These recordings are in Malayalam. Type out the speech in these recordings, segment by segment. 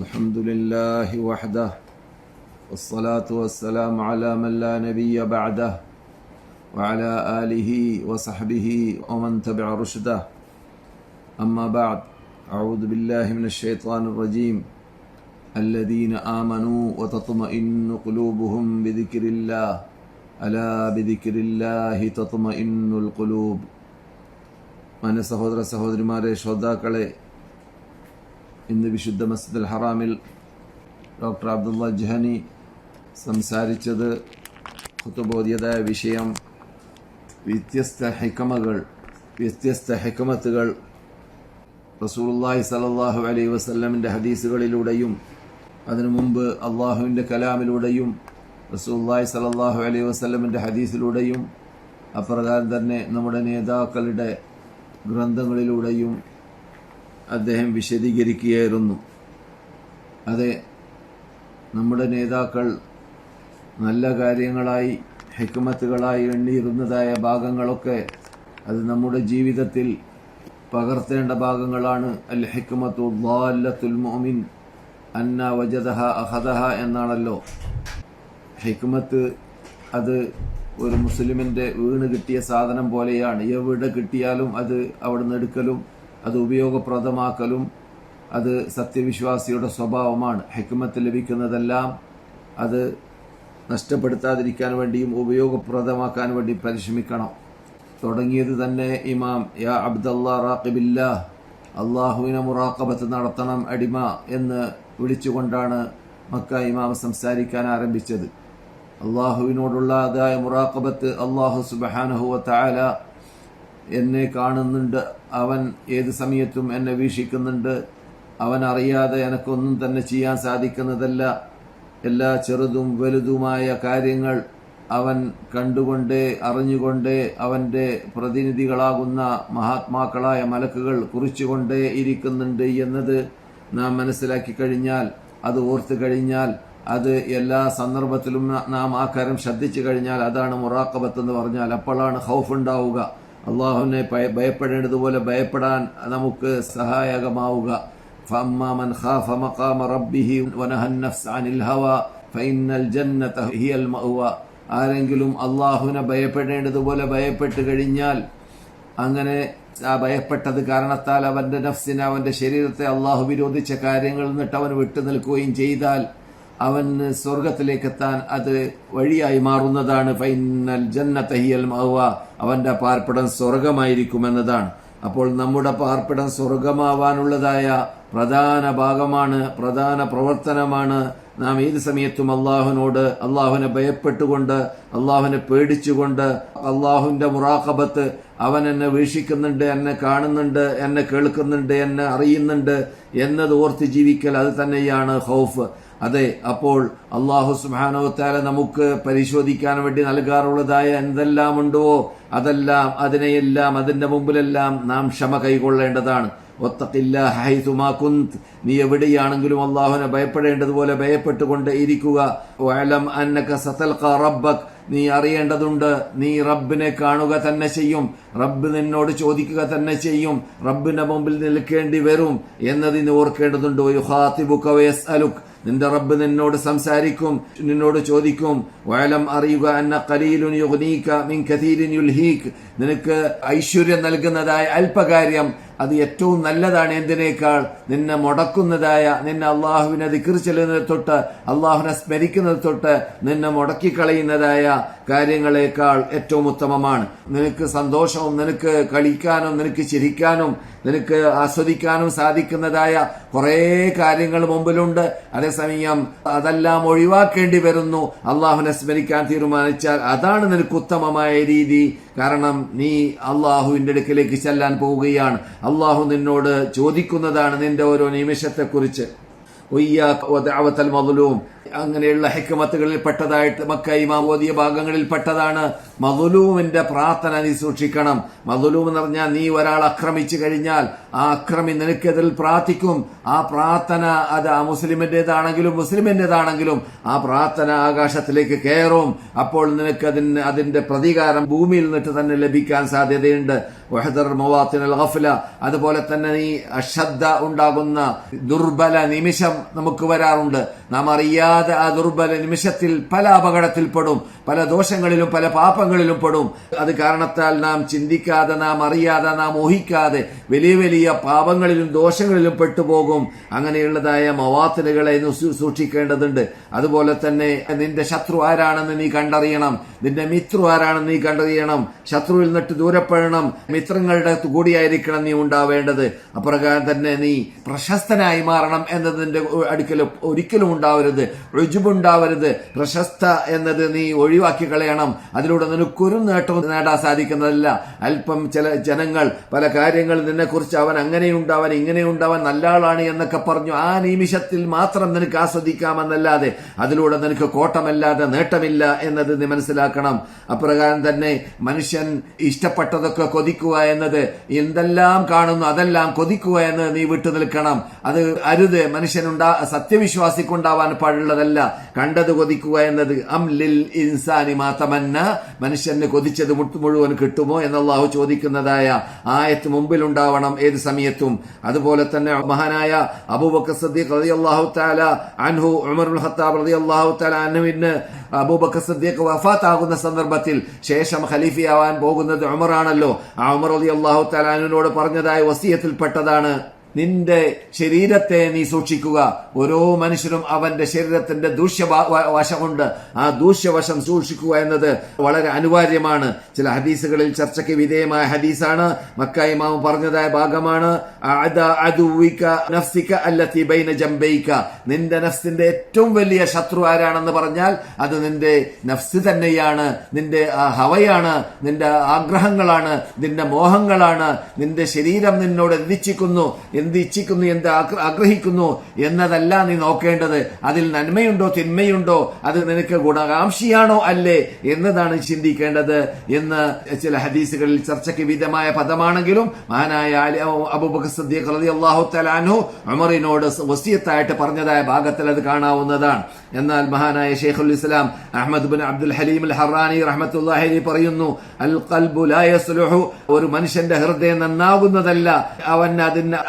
الحمد لله وحده والصلاة والسلام على من لا نبي بعده وعلى آله وصحبه ومن تبع رشده أما بعد أعوذ بالله من الشيطان الرجيم الذين آمنوا وتطمئن قلوبهم بذكر الله ألا بذكر الله تطمئن القلوب. മാന്യ സഹോദര സഹോദരിമാരെ, ശ്രോതാക്കളെ, ഇന്ന് വിശുദ്ധ മസ്ജിദുൽ ഹറാമിൽ ഡോക്ടർ അബ്ദുള്ള ജഹനി സംസാരിച്ചത് ഖുതുബോധിയതായ വിഷയം വ്യത്യസ്ത ഹിക്മത്തുകൾ റസൂലുള്ളാഹി സ്വല്ലല്ലാഹു അലൈഹി വസല്ലമിന്റെ ഹദീസുകളിലൂടെയും അതിനു മുമ്പ് അള്ളാഹുവിന്റെ കലാമിലൂടെയും റസൂലുള്ളാഹി സ്വല്ലല്ലാഹു അലൈഹി വസല്ലമിന്റെ ഹദീസിലൂടെയും അപ്രകാരം തന്നെ നമ്മുടെ നേതാക്കളുടെ ഗ്രന്ഥങ്ങളിലൂടെയും അദ്ദേഹം വിശദീകരിക്കുകയായിരുന്നു. അതെ, നമ്മുടെ നേതാക്കൾ നല്ല കാര്യങ്ങളായി ഹിക്മത്തുകളായി എണ്ണിയിരുന്നതായ ഭാഗങ്ങളൊക്കെ അത് നമ്മുടെ ജീവിതത്തിൽ പകർത്തേണ്ട ഭാഗങ്ങളാണ്. അൽ ഹിക്മത്തു ളാല്ലത്തുൽ മുഅ്മിൻ അന്ന വജദഹ അഖദഹ എന്നാണല്ലോ. ഹിക്മത്ത് അത് ഒരു മുസ്ലിമിന്റെ വീണ് കിട്ടിയ സാധനം പോലെയാണ്. എവിടെ കിട്ടിയാലും അത് അവിടുന്ന് എടുക്കലും അത് ഉപയോഗപ്രദമാക്കലും അത് സത്യവിശ്വാസിയുടെ സ്വഭാവമാണ്. ഹിക്മത്ത് ലഭിക്കുന്നതെല്ലാം അത് നഷ്ടപ്പെടുത്താതിരിക്കാൻ വേണ്ടിയും ഉപയോഗപ്രദമാക്കാൻ വേണ്ടി പരിശ്രമിക്കണം. തുടങ്ങിയത് തന്നെ ഇമാം യാ അബ്ദല്ലാ റാഖിബില്ലാഹ്, അള്ളാഹുവിനെ മുറാഖബത്ത് നടത്തണം അടിമ എന്ന് വിളിച്ചുകൊണ്ടാണ് മക്ക ഇമാം സംസാരിക്കാൻ ആരംഭിച്ചത്. അള്ളാഹുവിനോടുള്ള അതായ മുറാഖബത്ത്, അള്ളാഹു സുബ്ഹാനഹു വ തആല എന്നെ കാണുന്നുണ്ട്, അവൻ ഏത് സമയത്തും എന്നെ വീക്ഷിക്കുന്നുണ്ട്, അവൻ അറിയാതെ എനക്കൊന്നും തന്നെ ചെയ്യാൻ സാധിക്കുന്നതല്ല, എല്ലാ ചെറുതും വലുതുമായ കാര്യങ്ങൾ അവൻ കണ്ടുകൊണ്ടേ അറിഞ്ഞുകൊണ്ടേ അവന്റെ പ്രതിനിധികളാകുന്ന മഹാത്മാക്കളായ മലക്കുകൾ കുറിച്ചുകൊണ്ടേ ഇരിക്കുന്നുണ്ട് എന്നത് നാം മനസ്സിലാക്കി കഴിഞ്ഞാൽ, അത് ഓർത്തു കഴിഞ്ഞാൽ, അത് എല്ലാ സന്ദർഭത്തിലും നാം ആ കാര്യം ശ്രദ്ധിച്ചു കഴിഞ്ഞാൽ അതാണ് മുറാഖബത്ത് എന്ന് പറഞ്ഞാൽ. അപ്പോഴാണ് ഖൗഫ് ഉണ്ടാവുക. അള്ളാഹുവിനെ ഭയപ്പെടേണ്ടതുപോലെ ഭയപ്പെടാൻ നമുക്ക് സഹായകമാവുക. ഫഅമ്മാ മൻ ഖാഫ മഖാമ റബ്ബിഹി വനഹ അൻ-നഫ്സ അനിൽ ഹവാ ഫഇന്നൽ ജന്നത ഹിയൽ മഅവ. ആരെങ്കിലും അള്ളാഹുവിനെ ഭയപ്പെടേണ്ടതുപോലെ ഭയപ്പെട്ടു കഴിഞ്ഞാൽ, അങ്ങനെ ആ ഭയപ്പെട്ടത് കാരണത്താൽ അവന്റെ നഫ്സിനെ, അവന്റെ ശരീരത്തെ അള്ളാഹു വിരോധിച്ച കാര്യങ്ങളിൽ നിന്നിട്ട് അവൻ വിട്ടുനിൽക്കുകയും ചെയ്താൽ അവന് സ്വർഗത്തിലേക്ക് എത്താൻ അത് വഴിയായി മാറുന്നതാണ്. ഫൈനൽ ജന്നത ഹിയൽ മഅവ, അവന്റെ പാർപ്പിടം സ്വർഗമായിരിക്കുമെന്നതാണ്. അപ്പോൾ നമ്മുടെ പാർപ്പിടം സ്വർഗമാവാനുള്ളതായ പ്രധാന ഭാഗമാണ്, പ്രധാന പ്രവർത്തനമാണ് നാം ഏത് സമയത്തും അള്ളാഹുവിനോട്, അള്ളാഹുവിനെ ഭയപ്പെട്ടുകൊണ്ട്, അള്ളാഹുവിനെ പേടിച്ചുകൊണ്ട്, അള്ളാഹുവിന്റെ മുറാഖബത്ത്, അവൻ എന്നെ വീക്ഷിക്കുന്നുണ്ട്, എന്നെ കാണുന്നുണ്ട്, എന്നെ കേൾക്കുന്നുണ്ട്, എന്നെ അറിയുന്നുണ്ട് എന്നത് ഓർത്ത് ജീവിക്കൽ, അത് തന്നെയാണ് ഖൗഫ്. അതെ, അപ്പോൾ അള്ളാഹു സുബ്ഹാനഹു വ തആല നമുക്ക് പരിശോധിക്കാൻ വേണ്ടി നൽകാറുള്ളതായ എന്തെല്ലാം ഉണ്ടോ അതെല്ലാം, അതിനെയെല്ലാം, അതിന്റെ മുമ്പിലെല്ലാം നാം ക്ഷമ കൈകൊള്ളേണ്ടതാണ്. വത്തഖില്ലാഹ ഹൈസുമാ കുന്ത്, നീ എവിടെയാണെങ്കിലും അള്ളാഹുവിനെ ഭയപ്പെടേണ്ടതുപോലെ ഭയപ്പെട്ടുകൊണ്ട് ഇരിക്കുക. വഅലം അന്നക സതൽഖ റബ്ബക്, നീ അറിയേണ്ടതുണ്ട്, നീ റബ്ബിനെ കാണുക തന്നെ ചെയ്യും, റബ്ബ് നിന്നോട് ചോദിക്കുക തന്നെ ചെയ്യും, റബ്ബിന്റെ മുമ്പിൽ നിൽക്കേണ്ടി വരും എന്നതിന് ഓർക്കേണ്ടതുണ്ട്. യുഖാതിബുക വയസ്അലുക, നിന്റെ റബ്ബ് നിന്നോട് സംസാരിക്കും, നിന്നോട് ചോദിക്കും. വഅലം, അറിയുക, അന്ന ഖലീലുൻ യുഗ്നീക മിൻ കതീരിൻ യുൽഹീക്, നിനക്ക് ഐശ്വര്യം നൽകുന്നതായ അല്പകാര്യം അത് ഏറ്റവും നല്ലതാണ് എന്തിനേക്കാൾ നിന്നെ മുടക്കുന്നതായ, നിന്നെ അള്ളാഹുവിനെ ദിക്ർ ചെല്ലുന്നത് തൊട്ട്, അള്ളാഹുവിനെ സ്മരിക്കുന്നത് തൊട്ട് നിന്നെ മുടക്കിക്കളയുന്നതായ കാര്യങ്ങളെക്കാൾ ഏറ്റവും ഉത്തമമാണ്. നിനക്ക് സന്തോഷവും നിനക്ക് കളിക്കാനും നിനക്ക് ചിരിക്കാനും നിനക്ക് ആസ്വദിക്കാനും സാധിക്കുന്നതായ കുറേ കാര്യങ്ങൾ മുമ്പിലുണ്ട്. അതേസമയം അതെല്ലാം ഒഴിവാക്കേണ്ടി വരുന്നു. അള്ളാഹുവിനെ സ്മരിക്കാൻ തീരുമാനിച്ചാൽ അതാണ് നിനക്ക് ഉത്തമമായ രീതി. കാരണം നീ അള്ളാഹുവിന്റെ അടുക്കലേക്ക് ചെല്ലാൻ പോവുകയാണ്. അള്ളാഹു നിന്നോട് ചോദിക്കുന്നതാണ് നിന്റെ ഓരോ നിമിഷത്തെക്കുറിച്ച്. അങ്ങനെയുള്ള ഹിക്മത്തുകളിൽ പെട്ടതായിട്ട് മക്ക ഇമാം ഓതിയ ഭാഗങ്ങളിൽ പെട്ടതാണ് മദ്ലൂമിന്റെ പ്രാർത്ഥന നീ സൂക്ഷിക്കണം. മദ്ലൂം എന്ന് പറഞ്ഞാൽ നീ ഒരാൾ ആക്രമിച്ചു കഴിഞ്ഞാൽ ആ അക്രമി നിനക്കെതിൽ പ്രാർത്ഥിക്കും. ആ പ്രാർത്ഥന അത് ആ മുസ്ലിമിന്റേതാണെങ്കിലും മുസ്ലിമിന്റേതാണെങ്കിലും ആ പ്രാർത്ഥന ആകാശത്തിലേക്ക് കയറും. അപ്പോൾ നിനക്ക് അതിന്റെ പ്രതികാരം ഭൂമിയിൽ നിന്നിട്ട് തന്നെ ലഭിക്കാൻ സാധ്യതയുണ്ട്. വഹദർ മവാത്തിനൽ ഗഫ്ല, അതുപോലെ തന്നെ നീ അശ്രദ്ധ ഉണ്ടാകുന്ന ദുർബല നിമിഷം നമുക്ക് വരാറുണ്ട്. നാം അറിയാതെ ആ ദുർബല നിമിഷത്തിൽ പല അപകടത്തിൽപ്പെടും, പല ദോഷങ്ങളിലും പല പാപങ്ങളിലും പെടും. അത് കാരണത്താൽ നാം ചിന്തിക്കാതെ, നാം അറിയാതെ, നാം ഊഹിക്കാതെ വലിയ വലിയ പാപങ്ങളിലും ദോഷങ്ങളിലും പെട്ടുപോകും. അങ്ങനെയുള്ളതായ മവാത്തിനുകളെ സൂക്ഷിക്കേണ്ടതുണ്ട്. അതുപോലെ തന്നെ നിന്റെ ശത്രു ആരാണെന്ന് നീ കണ്ടറിയണം, നിന്റെ മിത്രു ആരാണെന്ന് നീ കണ്ടറിയണം. ശത്രുവിൽ നിന്നിട്ട് ദൂരപ്പെടണം, മിത്രങ്ങളുടെ കൂടിയായിരിക്കണം നീ ഉണ്ടാവേണ്ടത്. അപ്രകാരം തന്നെ നീ പ്രശസ്തനായി മാറണം എന്നതിന്റെ അടുക്കൽ ഒരിക്കലും ഉണ്ടാവരുത്, രുജുബുണ്ടാവരുത്. പ്രശസ്ത എന്നത് നീ ഒഴിവാക്കി കളയണം. അതിലൂടെ നിനക്കൊരു നേട്ടവും നേടാൻ സാധിക്കുന്നതല്ല. അല്പം ചില ജനങ്ങൾ പല കാര്യങ്ങൾ നിന്നെക്കുറിച്ച് അവൻ അങ്ങനെയുണ്ടാവാൻ ഇങ്ങനെയുണ്ടാവാൻ നല്ല ആളാണ് എന്നൊക്കെ പറഞ്ഞു ആ നിമിഷത്തിൽ മാത്രം നിനക്ക് ആസ്വദിക്കാമെന്നല്ലാതെ അതിലൂടെ നിനക്ക് കോട്ടമല്ലാതെ നേട്ടമില്ല എന്നത് നീ മനസ്സിലാക്കണം. അപ്രകാരം തന്നെ മനുഷ്യൻ ഇഷ്ടപ്പെട്ടതൊക്കെ കൊതിക്കുക എന്നത്, എന്തെല്ലാം കാണുന്നു അതെല്ലാം കൊതിക്കുക എന്ന് നീ വിട്ടു നിൽക്കണം. അത് അരുത്. സത്യവിശ്വാസിക്കുണ്ടാവാൻ പാടുള്ളതല്ല കണ്ടത് കൊതിക്കുക എന്നത്. അം ലിൽ ഇൻസാനി മാ തമന്ന, മനുഷ്യന് കൊതിച്ചത് മുഴുവൻ കിട്ടുമോ എന്ന് അല്ലാഹു ചോദിക്കുന്നതായ ആയത്ത് മുമ്പിലുണ്ടാവണം ഏത് സമയത്തും. അതുപോലെ തന്നെ മഹാനായ അബൂബക്കർ സിദ്ദീഖ് റളിയല്ലാഹു തആല അൻഹു, ഉമർ ഇബ്നുൽ ഖത്താബ് റളിയല്ലാഹു തആല അൻഹുവിന് അബൂബക്കർ സിദ്ദീഖ് വഫാത്താകുന്ന സന്ദർഭത്തിൽ ശേഷം ഖലീഫയാവാൻ പോകുന്നത് ഉമറാണല്ലോ. ആ ഉമർ റളിയല്ലാഹു തആല അൻഹുവിനോട് പറഞ്ഞതായ വസിയത്തിൽപ്പെട്ടതാണ്, നിന്റെ ശരീരത്തെ നീ സൂക്ഷിക്കുക. ഓരോ മനുഷ്യനും അവന്റെ ശരീരത്തിന്റെ ദൂഷ്യവശമുണ്ട്. ആ ദൂഷ്യവശം സൂക്ഷിക്കുക എന്നത് വളരെ അനിവാര്യമാണ്. ചില ഹദീസുകളിൽ ചർച്ചയ്ക്ക് വിധേയമായ ഹദീസാണ്. മക്ക ഇമാം പറഞ്ഞതായ ഭാഗമാണ്. നിന്റെ നഫ്സിന്റെ ഏറ്റവും വലിയ ശത്രു ആരാണെന്ന് പറഞ്ഞാൽ അത് നിന്റെ നഫ്സ് തന്നെയാണ്, നിന്റെ ഹവയാണ്, നിന്റെ ആഗ്രഹങ്ങളാണ്, നിന്റെ മോഹങ്ങളാണ്. നിന്റെ ശരീരം നിന്നോട് എന്ത് ഇച്ഛിക്കുന്നു, എന്ത് ആഗ്രഹിക്കുന്നു എന്നതല്ല നീ നോക്കേണ്ടത്. അതിൽ നന്മയുണ്ടോ തിന്മയുണ്ടോ, അത് നിനക്ക് ഗുണകാംക്ഷിയാണോ അല്ലേ എന്നതാണ് ചിന്തിക്കേണ്ടത് എന്ന് ചില ഹദീസുകളിൽ ചർച്ചയ്ക്ക് വിധമായ പദമാണെങ്കിലും മഹാനായ അബൂബക്കർ സിദ്ദീഖ് റളിയല്ലാഹു തആല അൻഹു ഉമറിനോട് വസിയത്തായിട്ട് പറഞ്ഞതായ ഭാഗത്തിൽ അത് കാണാവുന്നതാണ്. എന്നാൽ മഹാനായ ശൈഖുൽ ഇസ്ലാം അഹ്മദ് ബിൻ അബ്ദുൽ ഹലീം അൽ ഹറാനി റഹ്മത്തുള്ളാഹി അലൈഹി പറയുന്നു, അൽ ഖൽബു ലാ യസ്ലുഹു, ഒരു മനുഷ്യന്റെ ഹൃദയം നന്നാകുന്നതല്ല, അവൻ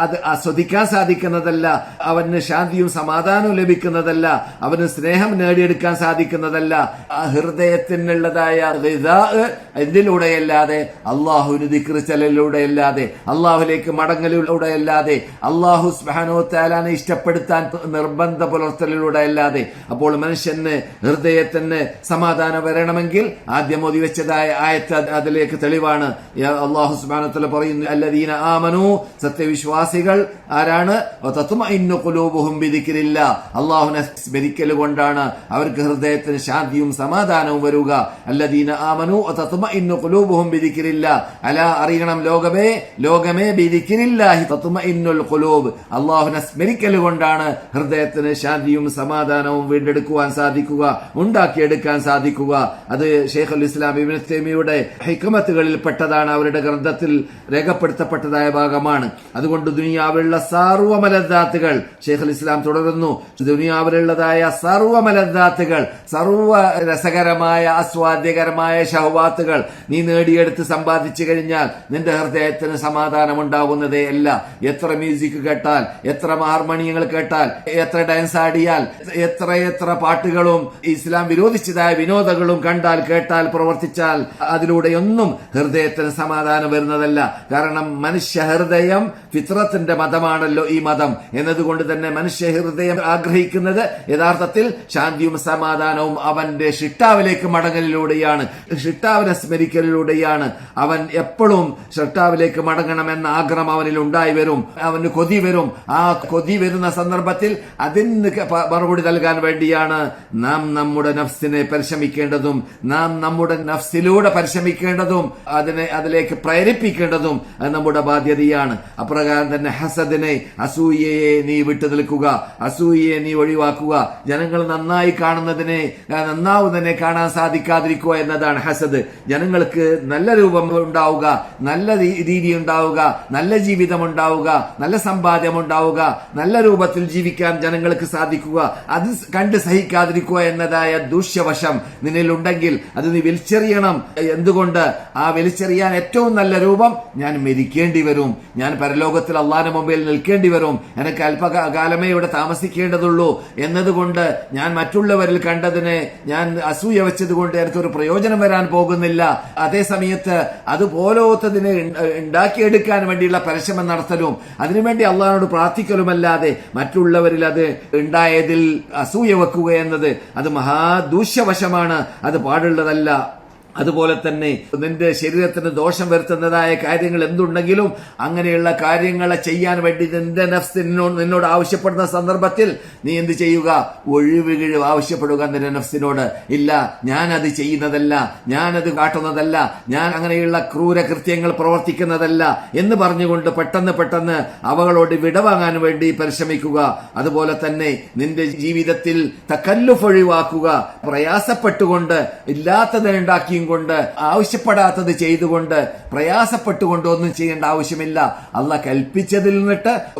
അത് ആസ്വദിക്കാൻ സാധിക്കുന്നതല്ല, അവന് ശാന്തിയും സമാധാനവും ലഭിക്കുന്നതല്ല, അവന് സ്നേഹം നേടിയെടുക്കാൻ സാധിക്കുന്നതല്ല. ആ ഹൃദയത്തിനുള്ളതായ എന്തിലൂടെയല്ലാതെ, അള്ളാഹുവിന് ദിക്ർ ചൊല്ലലിലൂടെയല്ലാതെ, അള്ളാഹുലേക്ക് മടങ്ങലിലൂടെയല്ലാതെ, അള്ളാഹു സുബ്ഹാനഹു വ തആലയെ ഇഷ്ടപ്പെടുത്താൻ നിർബന്ധ പുലർത്തലിലൂടെയല്ലാതെ. അപ്പോൾ മനുഷ്യന് ഹൃദയത്തിന് സമാധാനം വരണമെങ്കിൽ ആദ്യം ഓതി വെച്ചതായ ആയത്ത് അതിലേക്ക് തെളിവാണ്. അള്ളാഹു സുബ്ഹാനഹു വ തആല പറയുന്നു, അല്ലദീന ആമനു, സത്യവിശ്വാസികൾ ആരാണ്? തത്മഇന്നു ഖുലൂബുഹും ബിദിക്രില്ലാ, അല്ലാഹുവിനെ സ്മരിക്കൽ കൊണ്ടാണ് അവർക്ക് ഹൃദയത്തിന് ശാന്തിയും സമാധാനവും വരിക. അല്ലദീന ആമനു തത്മഇന്നു ഖുലൂബുഹും ബിദിക്രില്ലാ, അലാ, അറിയണം ലോകമേ ബിദിക്രില്ലാഹി തത്മഇന്നുൽ ഖുലൂബ്, അല്ലാഹുവിനെ സ്മരിക്കൽ കൊണ്ടാണ് ഹൃദയത്തിന് ശാന്തിയും സമാധാനവും വീണ്ടെടുക്കുവാൻ സാധിക്കുക, ഉണ്ടാക്കിയെടുക്കാൻ സാധിക്കുക. അത് ശൈഖുൽ ഇസ്ലാം ഇബ്നു തൈമിയ്യയുടെ ഹിക്മത്തുകളിൽ പെട്ടതാണ്, അവരുടെ ഗ്രന്ഥത്തിൽ രേഖപ്പെടുത്തപ്പെട്ടതായ ഭാഗമാണ്. അതുകൊണ്ട് ദുനിയാവിലുള്ള സർവ്വമലദ്ദാത്തുകൾ, ശൈഖുൽ ഇസ്ലാം തുടരുന്നു, ദുനിയാവിലുള്ളതായ സർവ്വമലദ്ദാത്തുകൾ, സർവ്വ രസകരമായ ആസ്വാദ്യകരമായ ശഹ്വാത്തുകൾ നീ നേടിയെടുത്ത് സമ്പാദിച്ചു കഴിഞ്ഞാൽ നിന്റെ ഹൃദയത്തിന് സമാധാനം ഉണ്ടാകുന്നതേ അല്ല. എത്ര മ്യൂസിക് കേട്ടാൽ, എത്ര ഹാർമോണിയങ്ങൾ കേട്ടാൽ, എത്ര ഡാൻസ് ആടിയാൽ, എത്ര പാട്ടുകളും ഇസ്ലാം വിരോധിച്ചതായ വിനോദങ്ങളും കണ്ടാൽ, കേട്ടാൽ, പ്രവർത്തിച്ചാൽ അതിലൂടെയൊന്നും ഹൃദയത്തിന് സമാധാനം വരുന്നതല്ല. കാരണം മനുഷ്യ ഹൃദയം ഫിത്രത്തിന്റെ മതമാണല്ലോ ഈ മതം. എന്നതുകൊണ്ട് തന്നെ മനുഷ്യ ഹൃദയം ആഗ്രഹിക്കുന്നത് യഥാർത്ഥത്തിൽ ശാന്തിയും സമാധാനവും അവന്റെ ഷിട്ടാവിലേക്ക് മടങ്ങലിലൂടെയാണ്, ഷിട്ടാവിനെ സ്മരിക്കലിലൂടെയാണ്. അവൻ എപ്പോഴും ഷിട്ടാവിലേക്ക് മടങ്ങണമെന്ന ആഗ്രഹം അവനിൽ ഉണ്ടായി വരും, അവന് കൊതി വരും. ആ കൊതി വരുന്ന സന്ദർഭത്തിൽ അതിന് മറുപടി നൽകാൻ വേണ്ടിയാണ് നാം നമ്മുടെ നഫ്സിനെ പരിശ്രമിക്കേണ്ടതും, നാം നമ്മുടെ നഫ്സിലൂടെ പരിശ്രമിക്കേണ്ടതും, അതിലേക്ക് പ്രേരിപ്പിക്കേണ്ടതും. അത് നമ്മുടെ ബാധ്യതയാണ്. അപ്രകാരം തന്നെ ഹസദിനെ, അസൂയയെ നീ വിട്ടു നിൽക്കുക, അസൂയയെ നീ ഒഴിവാക്കുക. ജനങ്ങൾ നന്നായി കാണുന്നതിനെ നന്നാവുന്നതിനെ കാണാൻ സാധിക്കാതിരിക്കുക എന്നതാണ് ഹസദ്. ജനങ്ങൾക്ക് നല്ല രൂപം ഉണ്ടാവുക, നല്ല രീതി ഉണ്ടാവുക, നല്ല ജീവിതം ഉണ്ടാവുക, നല്ല സമ്പാദ്യം ഉണ്ടാവുക, നല്ല രൂപത്തിൽ ജീവിക്കാൻ ജനങ്ങൾക്ക് സാധിക്കുക, അത് കണ്ട് സഹിക്കാതിരിക്കുക എന്നതായ ദൂഷ്യവശം നിന്നിലുണ്ടെങ്കിൽ അത് നീ വലിച്ചെറിയണം. എന്തുകൊണ്ട്? ആ വലിച്ചെറിയാൻ ഏറ്റവും നല്ല രൂപം, ഞാൻ മരിക്കേണ്ടി വരും, ഞാൻ പരലോകത്തിൽ അള്ളാഹിന്റെ മുമ്പിൽ നിൽക്കേണ്ടി വരും, എനിക്ക് അല്പകാലമേ ഇവിടെ താമസിക്കേണ്ടതുള്ളൂ എന്നതുകൊണ്ട് ഞാൻ മറ്റുള്ളവരിൽ കണ്ടതിനെ ഞാൻ അസൂയ വെച്ചത് കൊണ്ട് എനിക്കൊരു പ്രയോജനം വരാൻ പോകുന്നില്ല. അതേ സമയത്ത് അതുപോലത്തതിനെ ഉണ്ടാക്കിയെടുക്കാൻ വേണ്ടിയുള്ള പരിശ്രമം നടത്തലും അതിനുവേണ്ടി അള്ളാഹിനോട് പ്രാർത്ഥിക്കലുമല്ലാതെ മറ്റുള്ളവരിൽ അത് ഉണ്ടായതിൽ അസൂയ വെക്കുക എന്നത് അത് മഹാദൂഷ്യവശമാണ്, അത് പാടുള്ളതല്ല. അതുപോലെ തന്നെ നിന്റെ ശരീരത്തിന് ദോഷം വരുത്തുന്നതായ കാര്യങ്ങൾ എന്തുണ്ടെങ്കിലും അങ്ങനെയുള്ള കാര്യങ്ങളെ ചെയ്യാൻ വേണ്ടി നിന്റെ നഫ്സ് നിന്നോട് ആവശ്യപ്പെടുന്ന സന്ദർഭത്തിൽ നീ എന്ത് ചെയ്യുക? ഒഴിവുകിഴിവ് ആവശ്യപ്പെടുക നിന്റെ നഫ്സിനോട്. ഇല്ല, ഞാനത് ചെയ്യുന്നതല്ല, ഞാനത് കാട്ടുന്നതല്ല, ഞാൻ അങ്ങനെയുള്ള ക്രൂരകൃത്യങ്ങൾ പ്രവർത്തിക്കുന്നതല്ല എന്ന് പറഞ്ഞുകൊണ്ട് പെട്ടെന്ന് അവകളോട് വിടവാങ്ങാൻ വേണ്ടി പരിശ്രമിക്കുക. അതുപോലെ തന്നെ നിന്റെ ജീവിതത്തിൽ തക്കല്ലുഫ് ഒഴിവാക്കുക. പ്രയാസപ്പെട്ടുകൊണ്ട് ഇല്ലാത്തതിനുണ്ടാക്കി കൊണ്ട് ആവശ്യപ്പെടാത്തത് ചെയ്തുകൊണ്ട് പ്രയാസപ്പെട്ടുകൊണ്ട് ഒന്നും ചെയ്യേണ്ട ആവശ്യമില്ല. അള്ളാഹ് കൽപ്പിച്ചതിൽ നിന്നിട്ട്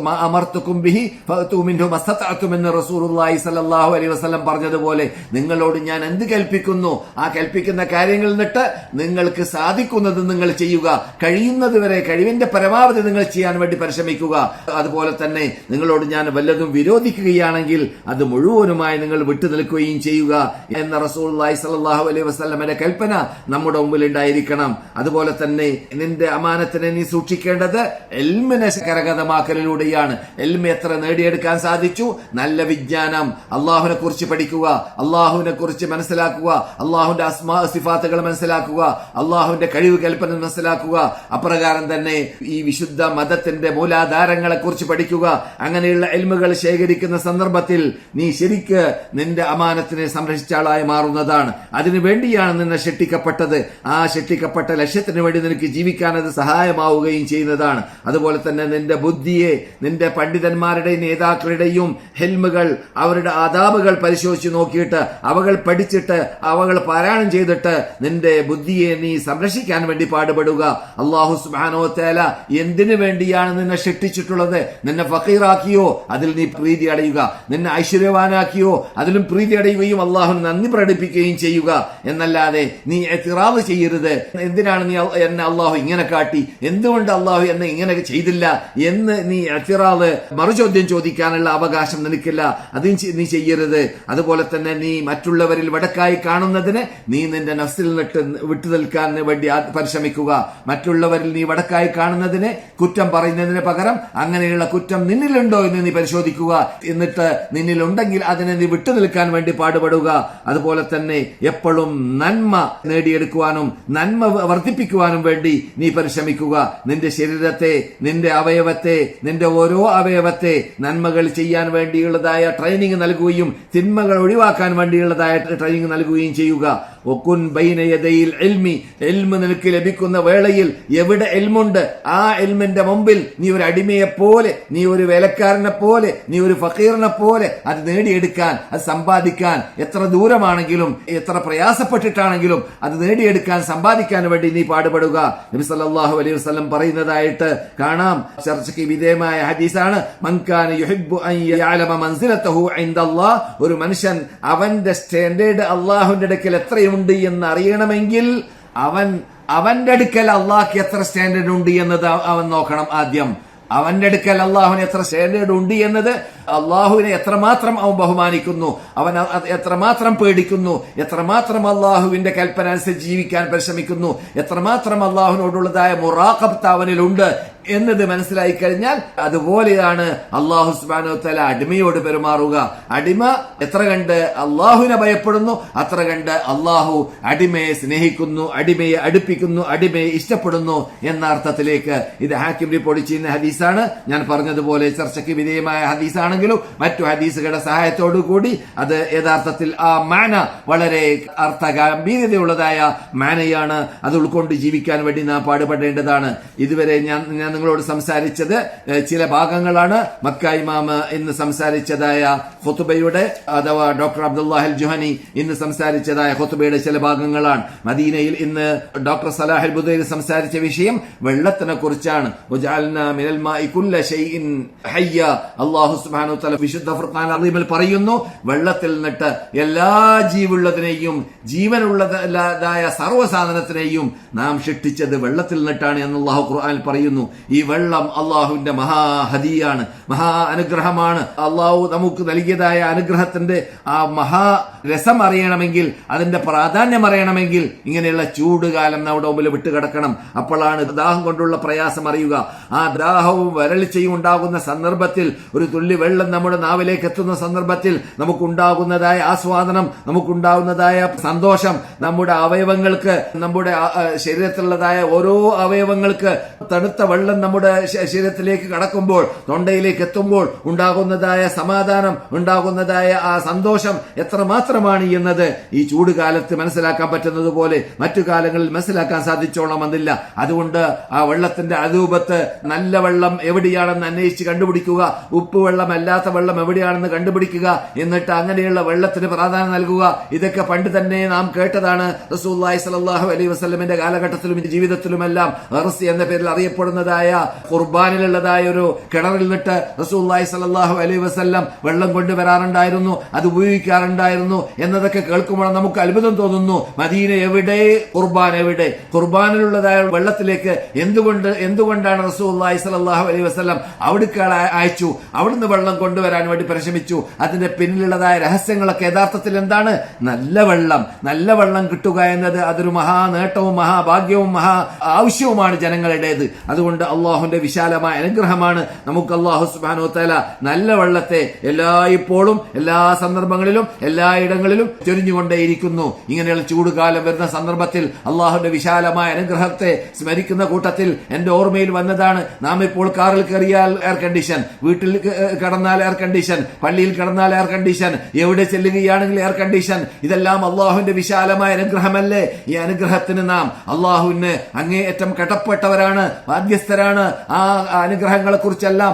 അമർത്തുക്കും ബിഹി ഫഅതു മിൻഹു മസ്തതഅതും എന്ന് റസൂലുള്ളാഹി സ്വല്ലല്ലാഹു അലൈഹി വസല്ലം പറഞ്ഞതുപോലെ നിങ്ങളോട് ഞാൻ എന്ത് കൽപ്പിക്കുന്നു ആ കൽപ്പിക്കുന്ന കാര്യങ്ങളിൽ നിന്നിട്ട് നിങ്ങൾക്ക് സാധിക്കുന്നത് നിങ്ങൾ ചെയ്യുക. കഴിയുന്നത് വരെ കഴിവിന്റെ പരമാവധി നിങ്ങൾ ചെയ്യാൻ വേണ്ടി പരിശ്രമിക്കുക. അതുപോലെ തന്നെ നിങ്ങളോട് ഞാൻ വല്ലതും വിരോധിക്കുകയാണെങ്കിൽ അത് മുഴുവനുമായി നിങ്ങൾ വിട്ടു നിൽക്കുകയും ചെയ്യുക എന്ന റസൂലുള്ളാഹി സ്വല്ലല്ലാഹു അലൈഹി വസല്ലമയുടെ കൽപ്പന നമ്മുടെ മുമ്പിൽ ഉണ്ടായിരിക്കണം. അതുപോലെ തന്നെ നിന്റെ അമാനത്തിനെ നീ സൂക്ഷിക്കേണ്ടത് എൽമിനെ കരഗതമാക്കലിലൂടെയാണ്. എൽമ് എത്ര നേടിയെടുക്കാൻ സാധിച്ചു? നല്ല വിജ്ഞാനം, അള്ളാഹുവിനെ കുറിച്ച് പഠിക്കുക, അള്ളാഹുവിനെ കുറിച്ച് മനസ്സിലാക്കുക, അള്ളാഹുവിന്റെ അസ്മാ സിഫാത്തുകൾ മനസ്സിലാക്കുക, അള്ളാഹുവിന്റെ കഴിവ് കൽപ്പന മനസ്സിലാക്കുക. അപ്രകാരം തന്നെ ഈ വിശുദ്ധ മതത്തിന്റെ മൂലാധാരങ്ങളെ കുറിച്ച് പഠിക്കുക. അങ്ങനെയുള്ള എൽമുകൾ ശേഖരിക്കുന്ന സന്ദർഭത്തിൽ നീ ശരിക്ക് നിന്റെ അമാനത്തിനെ സംരക്ഷിച്ച ആളായി മാറുന്നതാണ്. അതിനുവേണ്ടിയാണ് നിന്നെ ശിക്ഷിക്കപ്പെട്ടത്. ആ ശിക്ഷിക്കപ്പെട്ട ലക്ഷ്യത്തിന് വേണ്ടി നിനക്ക് ജീവിക്കാൻ അത് സഹായമാവുകയും ചെയ്യുന്നതാണ്. അതുപോലെ തന്നെ നിന്റെ ബുദ്ധിയെ നിന്റെ പണ്ഡിതന്മാരുടെയും നേതാക്കളുടെയും ഹെൽമുകൾ അവരുടെ ആദാബുകൾ പരിശോധിച്ച് നോക്കിയിട്ട് അവകൾ പഠിച്ചിട്ട് അവകൾ പാരായണം ചെയ്തിട്ട് നിന്റെ ബുദ്ധിയെ നീ സംരക്ഷിക്കാൻ വേണ്ടി പാടുപെടുക. അല്ലാഹു സുബ്ഹാനഹു വ തആല എന്തിനു വേണ്ടിയാണ് നിന്നെ ശിക്ഷിച്ചിട്ടുള്ളത്? നിന്നെ ഫഖീറാക്കിയോ അതിൽ നീ പ്രീതി അടയുക, നിന്നെ ഐശ്വര്യവാനാക്കിയോ അതിലും പ്രീതി അടയുകയും അള്ളാഹുവിന് നന്ദി പ്രകടിപ്പിക്കുകയും ചെയ്യുക എന്നല്ലാതെ നീ ഇത്തിറാദ് ചെയ്യരുത്. എന്തിനാണ് നീ എന്നെ അള്ളാഹു ഇങ്ങനെ കാട്ടി, എന്തുകൊണ്ട് അള്ളാഹു എന്നെ ഇങ്ങനെ ചെയ്തില്ല എന്ന് നീ ഇത്തിറാദ് മറുചോദ്യം ചോദിക്കാനുള്ള അവകാശം നിനക്കില്ല. അത് നീ ചെയ്യരുത്. അതുപോലെ തന്നെ നീ മറ്റുള്ളവരിൽ വടക്കായി കാണുന്നതിന് നീ നിന്റെ നഫ്സിൽ നിന്നിട്ട് വിട്ടു നിൽക്കാൻ വേണ്ടി പരിശ്രമിക്കുക. മറ്റുള്ളവരിൽ നീ വടക്കായി കാണുന്നതിന് കുറ്റം പറയുന്നതിന് പകരം അങ്ങനെയുള്ള കുറ്റം നിന്നിലുണ്ടോ എന്ന് നീ പരിശോധിക്കുക. എന്നിട്ട് നിന്നിലുണ്ടെങ്കിൽ അതിനെ നീ വിട്ടു നിൽക്കാൻ വേണ്ടി പാടുപെടുക. അതുപോലെ തന്നെ എപ്പോഴും നന്മ നേടിയെടുക്കുവാനും നന്മ വർദ്ധിപ്പിക്കുവാനും വേണ്ടി നീ പരിശ്രമിക്കുക. നിന്റെ ശരീരത്തെ, നിന്റെ അവയവത്തെ, നിന്റെ ഓരോ അവയവത്തെ നന്മകൾ ചെയ്യാൻ വേണ്ടിയുള്ളതായ ട്രെയിനിങ് നൽകുകയും തിന്മകൾ ഒഴിവാക്കാൻ വേണ്ടിയുള്ളതായ ട്രെയിനിങ് നൽകുകയും ചെയ്യുക. ഒക്കുൻ ബൈന യദയിൽ ഇൽമി, ഇൽമ് നിനക്ക് ലഭിക്കുന്ന വേളയിൽ എവിടെ ഇൽമുണ്ട് ആ ഇൽമിന്റെ മുമ്പിൽ നീ ഒരു അടിമയെ പോലെ, നീ ഒരു വേലക്കാരനെ പോലെ, നീ ഒരു ഫക്കീറിനെ പോലെ അത് നേടിയെടുക്കാൻ, അത് സമ്പാദിക്കാൻ എത്ര ദൂരമാണെങ്കിലും എത്ര പ്രയാസപ്പെട്ടിട്ടാണെങ്കിലും അത് നേടിയെടുക്കാൻ സമ്പാദിക്കാൻ വേണ്ടി നീ പാടുപെടുക. നബി സല്ലല്ലാഹു അലൈഹി വസല്ലം പറയുന്നതായിട്ട് കാണാം. ചർച്ചയ്ക്ക് വിധേയമായ ഹദീസാണ്. മൻ കാന യുഹിബ്ബു അൻ യഅലമ മൻസിലതഹു ഇൻദല്ലാഹ്, ഒരു മനുഷ്യൻ അവന്റെ സ്റ്റാൻഡേർഡ് അല്ലാഹുവിന്റെ അടുക്കൽ എത്രയുണ്ട് എന്ന് അറിയണമെങ്കിൽ അവന്റെ അടുക്കൽ അള്ളാഹ്ക്ക് എത്ര സ്റ്റാൻഡേർഡ് ഉണ്ട് എന്നത് അവൻ നോക്കണം. ആദ്യം അവന്റെ അടുക്കൽ അള്ളാഹുവിന് എത്ര സ്റ്റാൻഡേർഡ് ഉണ്ട് എന്നത്, അള്ളാഹുവിനെ എത്രമാത്രം അവൻ ബഹുമാനിക്കുന്നു, അവൻ എത്രമാത്രം പേടിക്കുന്നു, എത്രമാത്രം അള്ളാഹുവിന്റെ കൽപ്പന അനുസരിച്ച് ജീവിക്കാൻ പരിശ്രമിക്കുന്നു, എത്രമാത്രം അള്ളാഹുവിനോടുള്ളതായ മുറാഖബത്ത് അവനിലുണ്ട് എന്നത് മനസ്സിലായി കഴിഞ്ഞാൽ അതുപോലെയാണ് അള്ളാഹു സുബ്ഹാനഹു വ തആല അടിമയോട് പെരുമാറുക. അടിമ എത്ര കണ്ട് അള്ളാഹുവിനെ ഭയപ്പെടുന്നു അത്ര കണ്ട് അള്ളാഹു അടിമയെ സ്നേഹിക്കുന്നു, അടിമയെ അടുപ്പിക്കുന്നു, അടിമയെ ഇഷ്ടപ്പെടുന്നു എന്ന അർത്ഥത്തിലേക്ക്. ഇത് ഹാക്കിം റിപ്പോർട്ട് ചെയ്യുന്ന ഹദീസാണ്. ഞാൻ പറഞ്ഞതുപോലെ ചർച്ചയ്ക്ക് വിധേയമായ ഹദീസാണെങ്കിലും മറ്റു ഹദീസുകളുടെ സഹായത്തോടു കൂടി അത് യഥാർത്ഥത്തിൽ ആ മാന വളരെ അർത്ഥഗാംഭീര്യതയുള്ളതായ മാനയാണ്. അത് ഉൾക്കൊണ്ട് ജീവിക്കാൻ വേണ്ടി നാം പാടുപെടേണ്ടതാണ്. ഇതുവരെ ഞാൻ നിങ്ങളോട് സംസാരിച്ചത് ചില ഭാഗങ്ങളാണ്. മക്ക ഇമാമ് ഇന്ന് സംസാരിച്ചതായ ഖുതുബയുടെ അഥവാ ഡോക്ടർ അബ്ദുല്ലാഹിൽ ജുഹനി ഇന്ന് സംസാരിച്ചതായ ഖുതുബയുടെ ചില ഭാഗങ്ങളാണ്. മദീനയിൽ ഇന്ന് ഡോക്ടർ സലാഹുൽ ബുദൈരി സംസാരിച്ച വിഷയം വെള്ളത്തിനെ കുറിച്ചാണ്. അല്ലാഹു സുബ്ഹാനഹു വ തആല വിശുദ്ധ ഖുർആൻ അദീമിൽ പറയുന്നു, വെള്ളത്തിൽ നിന്നിട്ട് എല്ലാ ജീവുള്ളതിനെയും ജീവനുള്ളതായ സർവ്വസാധനത്തിനെയും നാം സൃഷ്ടിച്ചത് വെള്ളത്തിൽ നിന്നിട്ടാണ് എന്ന് അല്ലാഹു ഖുർആനിൽ പറയുന്നു. ഈ വെള്ളം അള്ളാഹുവിന്റെ മഹാഹദിയാണ്, മഹാ അനുഗ്രഹമാണ്. അള്ളാഹു നമുക്ക് നൽകിയതായ അനുഗ്രഹത്തിന്റെ ആ മഹാ രസം അറിയണമെങ്കിൽ, അതിന്റെ പ്രാധാന്യം അറിയണമെങ്കിൽ ഇങ്ങനെയുള്ള ചൂടുകാലം നമ്മുടെ മുമ്പിൽ വിട്ടുകിടക്കണം. അപ്പോഴാണ് ദാഹം കൊണ്ടുള്ള പ്രയാസം അറിയുക. ആ ദാഹവും വരൾച്ചയും ഉണ്ടാകുന്ന സന്ദർഭത്തിൽ ഒരു തുള്ളി വെള്ളം നമ്മുടെ നാവിലേക്ക് എത്തുന്ന സന്ദർഭത്തിൽ നമുക്കുണ്ടാകുന്നതായ ആസ്വാദനം, നമുക്കുണ്ടാകുന്നതായ സന്തോഷം, നമ്മുടെ അവയവങ്ങൾക്ക്, നമ്മുടെ ശരീരത്തിലുള്ളതായ ഓരോ അവയവങ്ങൾക്ക് തണുത്ത വെള്ളം നമ്മുടെ ശരീരത്തിലേക്ക് കടക്കുമ്പോൾ, തൊണ്ടയിലേക്ക് എത്തുമ്പോൾ ഉണ്ടാകുന്നതായ സമാധാനം, ഉണ്ടാകുന്നതായ ആ സന്തോഷം എത്രമാത്രമാണ് എന്നത് ഈ ചൂടുകാലത്ത് മനസ്സിലാക്കാൻ പറ്റുന്നത് പോലെ മറ്റു കാലങ്ങളിൽ മനസ്സിലാക്കാൻ സാധിച്ചോളണമെന്നില്ല. അതുകൊണ്ട് ആ വെള്ളത്തിന്റെ അരൂപത്ത് നല്ല വെള്ളം എവിടെയാണെന്ന് അന്വേഷിച്ച് കണ്ടുപിടിക്കുക, ഉപ്പ് വെള്ളം അല്ലാത്ത വെള്ളം എവിടെയാണെന്ന് കണ്ടുപിടിക്കുക, എന്നിട്ട് അങ്ങനെയുള്ള വെള്ളത്തിന് പ്രാധാന്യം നൽകുക. ഇതൊക്കെ പണ്ട് തന്നെ നാം കേട്ടതാണ്. റസൂലുള്ളാഹി സ്വല്ലല്ലാഹു അലൈഹി വസല്ലമിന്റെ കാലഘട്ടത്തിലും ജീവിതത്തിലുമെല്ലാം അർസി എന്ന പേരിൽ അറിയപ്പെടുന്നതായ ഖുർബാനിലുള്ളതായ ഒരു കിണറിൽ നിന്നിട്ട് റസൂലുള്ളാഹി സ്വല്ലല്ലാഹു അലൈഹി വസല്ലം വെള്ളം കൊണ്ടുവരാറുണ്ടായിരുന്നു, അത് ഉപയോഗിക്കാറുണ്ടായിരുന്നു എന്നതൊക്കെ കേൾക്കുമ്പോൾ നമുക്ക് അത്ഭുതം തോന്നുന്നു. മദീന എവിടെ, ഖുർബാൻ എവിടെ? ഖുർബാനിലുള്ളതായ വെള്ളത്തിലേക്ക് എന്തുകൊണ്ടാണ് റസൂലുള്ളാഹി സ്വല്ലല്ലാഹു അലൈഹി വസല്ലം അവിടേക്ക് അയച്ചു, അവിടുന്ന് വെള്ളം കൊണ്ടുവരാൻ വേണ്ടി പരിശ്രമിച്ചു? അതിന്റെ പിന്നിലുള്ളതായ രഹസ്യങ്ങളൊക്കെ യഥാർത്ഥത്തിൽ എന്താണ്? നല്ല വെള്ളം കിട്ടുക എന്നത് അതൊരു മഹാ നേട്ടവും മഹാഭാഗ്യവും മഹാ ആവശ്യവുമാണ് ജനങ്ങളുടേത്. അതുകൊണ്ട് അള്ളാഹുവിന്റെ വിശാലമായ അനുഗ്രഹമാണ് നമുക്ക് അള്ളാഹു സുബ്ഹാനഹു വ തആല നല്ല വെള്ളത്തെ എല്ലായ്പ്പോഴും എല്ലാ സന്ദർഭങ്ങളിലും എല്ലായിടങ്ങളിലും ചൊരിഞ്ഞുകൊണ്ടേയിരിക്കുന്നു. ഇങ്ങനെയുള്ള ചൂടുകാലം വരുന്ന സന്ദർഭത്തിൽ അള്ളാഹുവിന്റെ വിശാലമായ അനുഗ്രഹത്തെ സ്മരിക്കുന്ന കൂട്ടത്തിൽ എന്റെ ഓർമ്മയിൽ വന്നതാണ്, നാം ഇപ്പോൾ കാറിൽ കയറിയാൽ എയർ കണ്ടീഷൻ, വീട്ടിൽ കിടന്നാൽ എയർ കണ്ടീഷൻ, പള്ളിയിൽ കിടന്നാൽ എയർ കണ്ടീഷൻ, എവിടെ ചെല്ലുകയാണെങ്കിൽ എയർ കണ്ടീഷൻ. ഇതെല്ലാം അള്ളാഹുവിന്റെ വിശാലമായ അനുഗ്രഹമല്ലേ? ഈ അനുഗ്രഹത്തിന് നാം അള്ളാഹുവിന് അങ്ങേയറ്റം കടപ്പെട്ടവരാണ്, ബാധ്യസ്ഥരാണ്. ആ അനുഗ്രഹങ്ങളെ കുറിച്ചെല്ലാം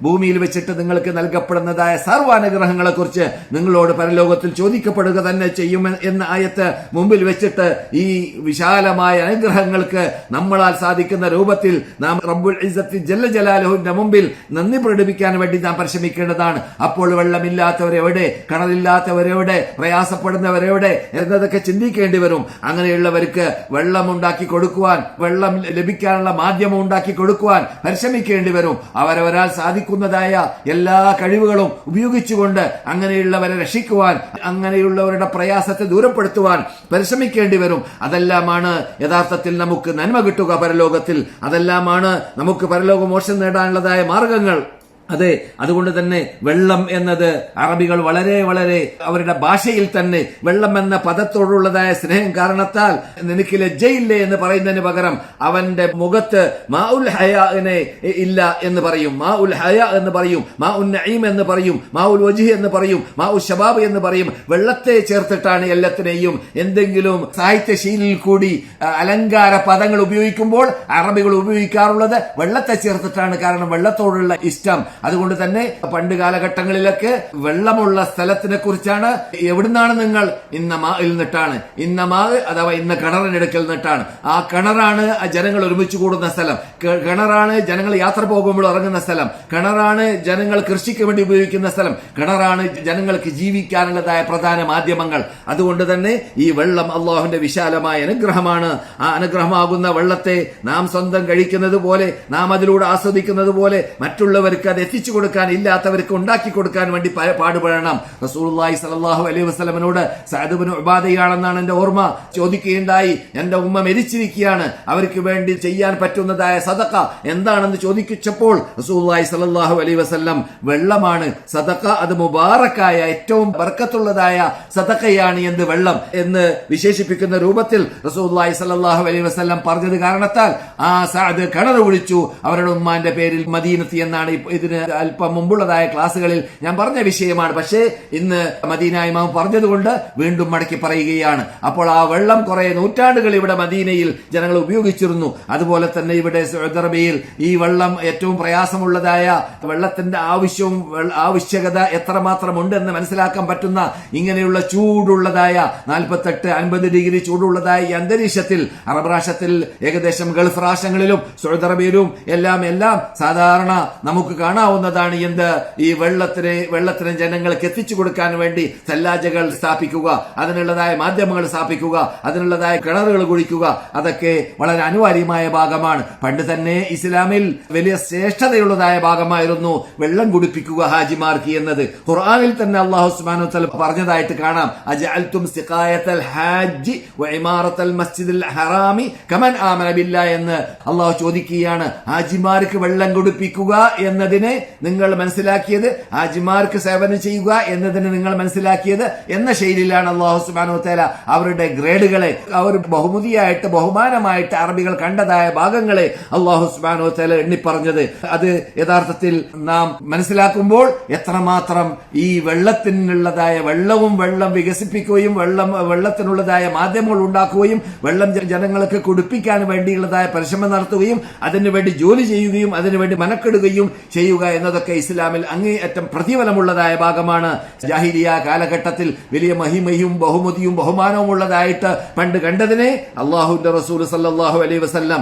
ഭൂമിയിൽ വെച്ചിട്ട് നിങ്ങൾക്ക് നൽകപ്പെടുന്നതായ സർവ്വ അനുഗ്രഹങ്ങളെ കുറിച്ച് നിങ്ങളോട് പരലോകത്തിൽ ചോദിക്കപ്പെടുക തന്നെ ചെയ്യും എന്ന ആയത്ത് മുമ്പിൽ വെച്ചിട്ട് ഈ വിശാലമായ അനുഗ്രഹങ്ങൾക്ക് നമ്മളാൽ സാധിക്കുന്ന രൂപത്തിൽ നാം റബ്ബുൽ ഇസ്സത്തി ജല്ല ജലാലുഹുവിന്റെ മുമ്പിൽ നന്ദി പ്രകടിപ്പിക്കാൻ വേണ്ടി നാം പരിശ്രമിക്കേണ്ടതാണ്. അപ്പോൾ വെള്ളമില്ലാത്തവരെവിടെ, കിണറില്ലാത്തവരെവിടെ, പ്രയാസപ്പെടുന്നവരെവിടെ എന്നതൊക്കെ ചിന്തിക്കേണ്ടി വരും. അങ്ങനെയുള്ളവർക്ക് വെള്ളം ഉണ്ടാക്കി കൊടുക്കുവാൻ, വെള്ളം ലഭിക്കാനുള്ള മാധ്യമം ഉണ്ടാക്കി കൊടുക്കുവാൻ പരിശ്രമിക്കേണ്ടി വരും. അവരവരാൽ സാധിക്കുന്നതായ എല്ലാ കഴിവുകളും ഉപയോഗിച്ചുകൊണ്ട് അങ്ങനെയുള്ളവരെ രക്ഷിക്കുവാൻ, അങ്ങനെയുള്ളവരുടെ പ്രയാസത്തെ ദൂരപ്പെടുത്തുവാൻ പരിശ്രമിക്കേണ്ടി വരും. അതെല്ലാമാണ് യഥാർത്ഥത്തിൽ നമുക്ക് നന്മ കിട്ടുക പരലോകത്തിൽ. അതെല്ലാമാണ് നമുക്ക് പരലോക മോക്ഷം നേടാനുള്ളതായ മാർഗങ്ങൾ. അതെ, അതുകൊണ്ട് തന്നെ വെള്ളം എന്നത് അറബികൾ വളരെ വളരെ അവരുടെ ഭാഷയിൽ തന്നെ വെള്ളം എന്ന പദത്തോടുള്ളതായ സ്നേഹം കാരണത്താൽ നിനക്ക് ലജ്ജയില്ലേ എന്ന് പറയുന്നതിന് പകരം അവന്റെ മുഖത്ത് മാ ഉൽ ഹയാനെ ഇല്ല എന്ന് പറയും, മാ ഉൽ ഹയ എന്ന് പറയും, മാ ഉൻ നഈം എന്ന് പറയും, മാ ഉൽ വജ്ഹ് എന്ന് പറയും, മാ ഉൽ ശബാബ് എന്ന് പറയും. വെള്ളത്തെ ചേർത്തിട്ടാണ് എല്ലാത്തിനെയും എന്തെങ്കിലും സാഹിത്യശീലിൽ കൂടി അലങ്കാര പദങ്ങൾ ഉപയോഗിക്കുമ്പോൾ അറബികൾ ഉപയോഗിക്കാറുള്ളത് വെള്ളത്തെ ചേർത്തിട്ടാണ്. കാരണം വെള്ളത്തോടുള്ള ഇഷ്ടം. അതുകൊണ്ട് തന്നെ പണ്ട് കാലഘട്ടങ്ങളിലൊക്കെ വെള്ളമുള്ള സ്ഥലത്തിനെ കുറിച്ചാണ്, എവിടുന്നാണ് നിങ്ങൾ? ഇന്ന മായിൽ നിന്നിട്ടാണ്, ഇന്ന മാ അഥവാ ഇന്ന കിണറിനെടുക്കൽ നിന്നിട്ടാണ്. ആ കിണറാണ് ജനങ്ങൾ ഒരുമിച്ച് കൂടുന്ന സ്ഥലം, കിണറാണ് ജനങ്ങൾ യാത്ര പോകുമ്പോൾ ഇറങ്ങുന്ന സ്ഥലം, കിണറാണ് ജനങ്ങൾ കൃഷിക്ക് വേണ്ടി ഉപയോഗിക്കുന്ന സ്ഥലം, കിണറാണ് ജനങ്ങൾക്ക് ജീവിക്കാനുള്ളതായ പ്രധാന മാധ്യമങ്ങൾ. അതുകൊണ്ട് തന്നെ ഈ വെള്ളം അള്ളാഹുവിന്റെ വിശാലമായ അനുഗ്രഹമാണ്. ആ അനുഗ്രഹമാകുന്ന വെള്ളത്തെ നാം സ്വന്തം കഴിക്കുന്നത് പോലെ, നാം അതിലൂടെ ആസ്വദിക്കുന്നത് പോലെ മറ്റുള്ളവർക്ക് അത് എത്തിച്ചു കൊടുക്കാൻ, ഇല്ലാത്തവർക്ക് ഉണ്ടാക്കി കൊടുക്കാൻ വേണ്ടി പാടുപെടണം. റസൂലുള്ളാഹി സ്വല്ലല്ലാഹു അലൈഹി വസല്ലമയോട് സഅദ് ഇബ്നു ഉബാദയാണെന്നാണ് എന്റെ ഓർമ്മ, ചോദിക്കുകയുണ്ടായി, എന്റെ ഉമ്മ മരിച്ചിരിക്കുകയാണ്, അവർക്ക് വേണ്ടി ചെയ്യാൻ പറ്റുന്നതായ സദഖ എന്താണെന്ന് ചോദിച്ചപ്പോൾ റസൂലുള്ളാഹി സ്വല്ലല്ലാഹു അലൈഹി വസല്ലം വെള്ളമാണ് സദഖ, അത് മുബാറക്കായ ഏറ്റവും ബർക്കത്തുള്ളതായ സദഖയാണ് എന്ന് വെള്ളം എന്ന് വിശേഷിപ്പിക്കുന്ന രൂപത്തിൽ റസൂലുള്ളാഹി സ്വല്ലല്ലാഹു അലൈഹി വസല്ലം പറഞ്ഞത് കാരണത്താൽ ആ സഅദ് കിണർ വിളിച്ചു. അവരുടെ ഉമ്മാന്റെ പേരിൽ മദീനത്തി എന്നാണ് ഇതിന് അല്പം മുമ്പുള്ളതായ ക്ലാസ്സുകളിൽ ഞാൻ പറഞ്ഞ വിഷയമാണ്. പക്ഷേ ഇന്ന് മദീന ഇമാം പറഞ്ഞതുകൊണ്ട് വീണ്ടും മടക്കി പറയുകയാണ്. അപ്പോൾ ആ വെള്ളം കുറെ നൂറ്റാണ്ടുകൾ ഇവിടെ മദീനയിൽ ജനങ്ങൾ ഉപയോഗിച്ചിരുന്നു. അതുപോലെ തന്നെ ഇവിടെ സൗദി അറേബ്യയിൽ ഈ വെള്ളം ഏറ്റവും പ്രയാസമുള്ളതായ വെള്ളത്തിന്റെ ആവശ്യകത എത്രമാത്രം ഉണ്ട് എന്ന് മനസ്സിലാക്കാൻ പറ്റുന്ന ഇങ്ങനെയുള്ള ചൂടുള്ളതായ 48-50 ഡിഗ്രി ചൂടുള്ളതായ ഈ അന്തരീക്ഷത്തിൽ അറബ് രാഷ്ട്രത്തിൽ ഏകദേശം ഗൾഫ് രാഷ്ട്രങ്ങളിലും സൗദി അറേബ്യയിലും എല്ലാം സാധാരണ നമുക്ക് കാണാവുന്നതാണ്. ഈ വെള്ളത്തിന് ജനങ്ങൾക്ക് എത്തിച്ചു കൊടുക്കാൻ വേണ്ടി സല്ലാജകൾ സ്ഥാപിക്കുക, അതിനുള്ളതായ മാധ്യമങ്ങൾ സ്ഥാപിക്കുക, അതിനുള്ളതായ കിണറുകൾ കുഴിക്കുക, അതൊക്കെ വളരെ അനിവാര്യമായ ഭാഗമാണ്. പണ്ട് തന്നെ ഇസ്ലാമിൽ വലിയ ശ്രേഷ്ഠതയുള്ളതായ ഭാഗമായിരുന്നു വെള്ളം കുടിപ്പിക്കുക ഹാജിമാർക്ക് എന്നത്. ഖുർആനിൽ തന്നെ അല്ലാഹു സുബ്ഹാനഹു വ തആല പറഞ്ഞതായിട്ട് കാണാം. അജഅൽതും സിഖായത്തൽ ഹാജി വഇമാറത്തൽ മസ്ജിദിൽ ഹറാമി കമൻ ആമന ബില്ലാഹ് എന്ന് അല്ലാഹു ചോദിക്കുകയാണ്. ഹാജിമാർക്ക് വെള്ളം കുടിപ്പിക്കുക എന്നതിനെ നിങ്ങൾ മനസ്സിലാക്കിയത്, ഹാജിമാർക്ക് സേവനം ചെയ്യുക എന്നതിന് നിങ്ങൾ മനസ്സിലാക്കിയത് എന്ന ശൈലിയിലാണ് അല്ലാഹു സുബ്ഹാനഹു വ തആല അവരുടെ ഗ്രേഡുകളെ അവർ ബഹുമാനമായിട്ട് അറബികൾ കണ്ടതായ ഭാഗങ്ങളെ അല്ലാഹു സുബ്ഹാനഹു വ തആല എണ്ണിപ്പറഞ്ഞത്. അത് യഥാർത്ഥത്തിൽ നാം മനസ്സിലാക്കുമ്പോൾ എത്രമാത്രം ഈ വെള്ളത്തിനുള്ളതായ വെള്ളം വികസിപ്പിക്കുകയും വെള്ളത്തിനുള്ളതായ മാധ്യമങ്ങൾ ഉണ്ടാക്കുകയും വെള്ളം ജനങ്ങൾക്ക് കുടിപ്പിക്കാൻ വേണ്ടിയുള്ളതായ പരിശ്രമം നടത്തുകയും അതിനുവേണ്ടി ജോലി ചെയ്യുകയും അതിനുവേണ്ടി മനക്കെടുകയും ചെയ്യുക എന്നതൊക്കെ ഇസ്ലാമിൽ അങ്ങേയറ്റം പ്രതിഫലമുള്ളതായ ഭാഗമാണ്. ജാഹിലിയ കാലഘട്ടത്തിൽ വലിയ മഹിമയും ബഹുമതിയും ബഹുമാനവും ഉള്ളതായിട്ട് പണ്ട് കണ്ടതിനെ അല്ലാഹുവിന്റെ റസൂൽ സല്ലല്ലാഹു അലൈഹി വസല്ലം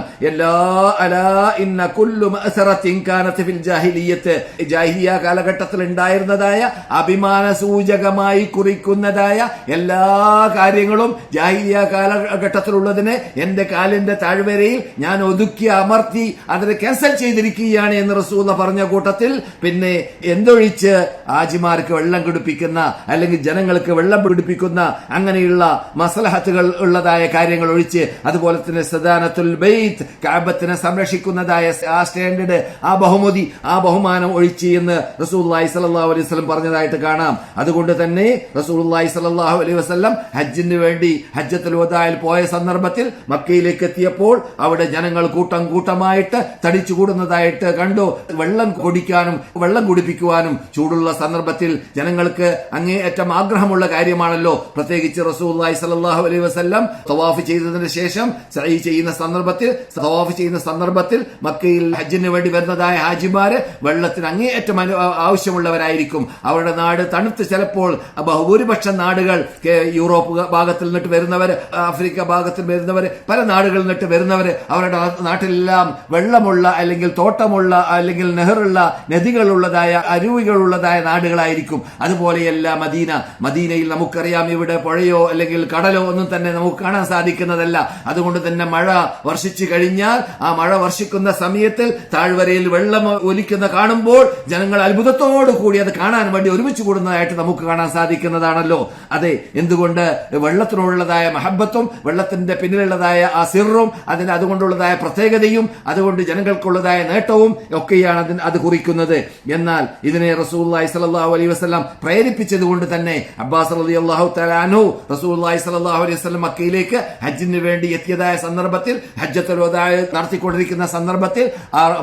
ജാഹിലിയ കാലഘട്ടത്തിൽ ഉണ്ടായിരുന്നതായ അഭിമാന സൂചകമായി കുറിക്കുന്നതായ എല്ലാ കാര്യങ്ങളും ജാഹിലിയ കാലഘട്ടത്തിലുള്ളതിനെ എന്റെ കാലിന്റെ താഴ്വരയിൽ ഞാൻ ഒതുക്കി അമർത്തി അതിനെ ക്യാൻസൽ ചെയ്തിരിക്കുകയാണ് എന്ന് റസൂൽ പറഞ്ഞ കൂട്ടത്തിൽ പിന്നെ എന്തൊഴിച്ച് ഹാജിമാർക്ക് വെള്ളം കുടിപ്പിക്കുന്ന അല്ലെങ്കിൽ ജനങ്ങൾക്ക് വെള്ളം കുടിപ്പിക്കുന്ന അങ്ങനെയുള്ള മസ്ലഹത്തുകൾ ഉള്ളതായ കാര്യങ്ങൾ ഒഴിച്ച്, അതുപോലെ തന്നെ സദാനത്തുൽ ബൈത്ത് കഅബത്തിനെ സംരക്ഷിക്കുന്നതായ ആ സ്റ്റാൻഡേർഡ്, ആ ബഹുമതി, ആ ബഹുമാനം ഒഴിച്ച് എന്ന് റസൂലുള്ളാഹി സ്വല്ലല്ലാഹു അലൈഹി വസല്ലം പറഞ്ഞതായിട്ട് കാണാം. അതുകൊണ്ട് തന്നെ റസൂലുള്ളാഹി സ്വല്ലല്ലാഹു അലൈഹി വസല്ലം ഹജ്ജിന് വേണ്ടി ഹജ്ജത്തുൽ വദായിൽ പോയ സന്ദർഭത്തിൽ മക്കയിലേക്ക് എത്തിയപ്പോൾ അവിടെ ജനങ്ങൾ കൂട്ടമായിട്ട് തടിച്ചുകൂടുന്നതായിട്ട് കണ്ടു. വെള്ളം കുടിക്കാനും വെള്ളം കുടിപ്പിക്കുവാനും ചൂടുള്ള സന്ദർഭത്തിൽ ജനങ്ങൾക്ക് അങ്ങേയറ്റം ആഗ്രഹമുള്ള കാര്യമാണല്ലോ. പ്രത്യേകിച്ച് റസൂലുള്ളാഹി സ്വല്ലല്ലാഹു അലൈഹി വസല്ലം തവാഫ് ചെയ്തതിന് ശേഷം സഈ ചെയ്യുന്ന സന്ദർഭത്തിൽ മക്കയിൽ ഹജ്ജിന് വേണ്ടി വരുന്നതായ ഹാജിമാര് വെള്ളത്തിന് അങ്ങേയറ്റം ആവശ്യമുള്ളവരായിരിക്കും. അവരുടെ നാട് തണുത്ത് ചിലപ്പോൾ ബഹുഭൂരിപക്ഷം നാടുകൾ യൂറോപ്പ് ഭാഗത്തിൽ നിന്നിട്ട് വരുന്നവർ, ആഫ്രിക്ക ഭാഗത്തിൽ വരുന്നവർ, പല നാടുകളിൽ നിന്നിട്ട് വരുന്നവർ അവരുടെ നാട്ടിലെല്ലാം വെള്ളമുള്ള അല്ലെങ്കിൽ തോട്ടമുള്ള അല്ലെങ്കിൽ നെഹറുള്ള നദികളുള്ളതായ അരുവികളുള്ളതായ നാടുകളായിരിക്കും. അതുപോലെയല്ല മദീനയിൽ നമുക്കറിയാം ഇവിടെ പുഴയോ അല്ലെങ്കിൽ കടലോ ഒന്നും തന്നെ നമുക്ക് കാണാൻ സാധിക്കുന്നതല്ല. അതുകൊണ്ട് തന്നെ മഴ വർഷിച്ചു കഴിഞ്ഞാൽ ആ മഴ വർഷിക്കുന്ന സമയത്തിൽ താഴ്വരയിൽ വെള്ളം ഒലിക്കുന്ന കാണുമ്പോൾ ജനങ്ങൾ അത്ഭുതത്തോടു കൂടി അത് കാണാൻ വേണ്ടി ഒരുമിച്ച് കൂടുന്നതായിട്ട് നമുക്ക് കാണാൻ സാധിക്കുന്നതാണല്ലോ. അതെ, എന്തുകൊണ്ട് വെള്ളത്തിനുള്ളതായ മഹബത്തും വെള്ളത്തിന്റെ പിന്നിലുള്ളതായ ആ സിറും അതുകൊണ്ടുള്ളതായ പ്രത്യേകതയും അതുകൊണ്ട് ജനങ്ങൾക്കുള്ളതായ നേട്ടവും ഒക്കെയാണ് അത് കുറിക്കുന്നത്. എന്നാൽ ഇതിനെ റസൂലുള്ളാഹി സ്വല്ലല്ലാഹു അലൈഹി വസല്ലം പ്രേരിപ്പിച്ചതുകൊണ്ട് തന്നെ അബ്ബാസ് റളിയല്ലാഹു തആല അൻഹു റസൂലുള്ളാഹി സ്വല്ലല്ലാഹു അലൈഹി വസല്ലം മക്കയിലേക്ക് ഹജ്ജിന് വേണ്ടി എത്തിയതായ സന്ദർഭത്തിൽ ഹജ്ജത്തുൽ വദാ നടത്തിക്കൊണ്ടിരിക്കുന്ന സന്ദർഭത്തിൽ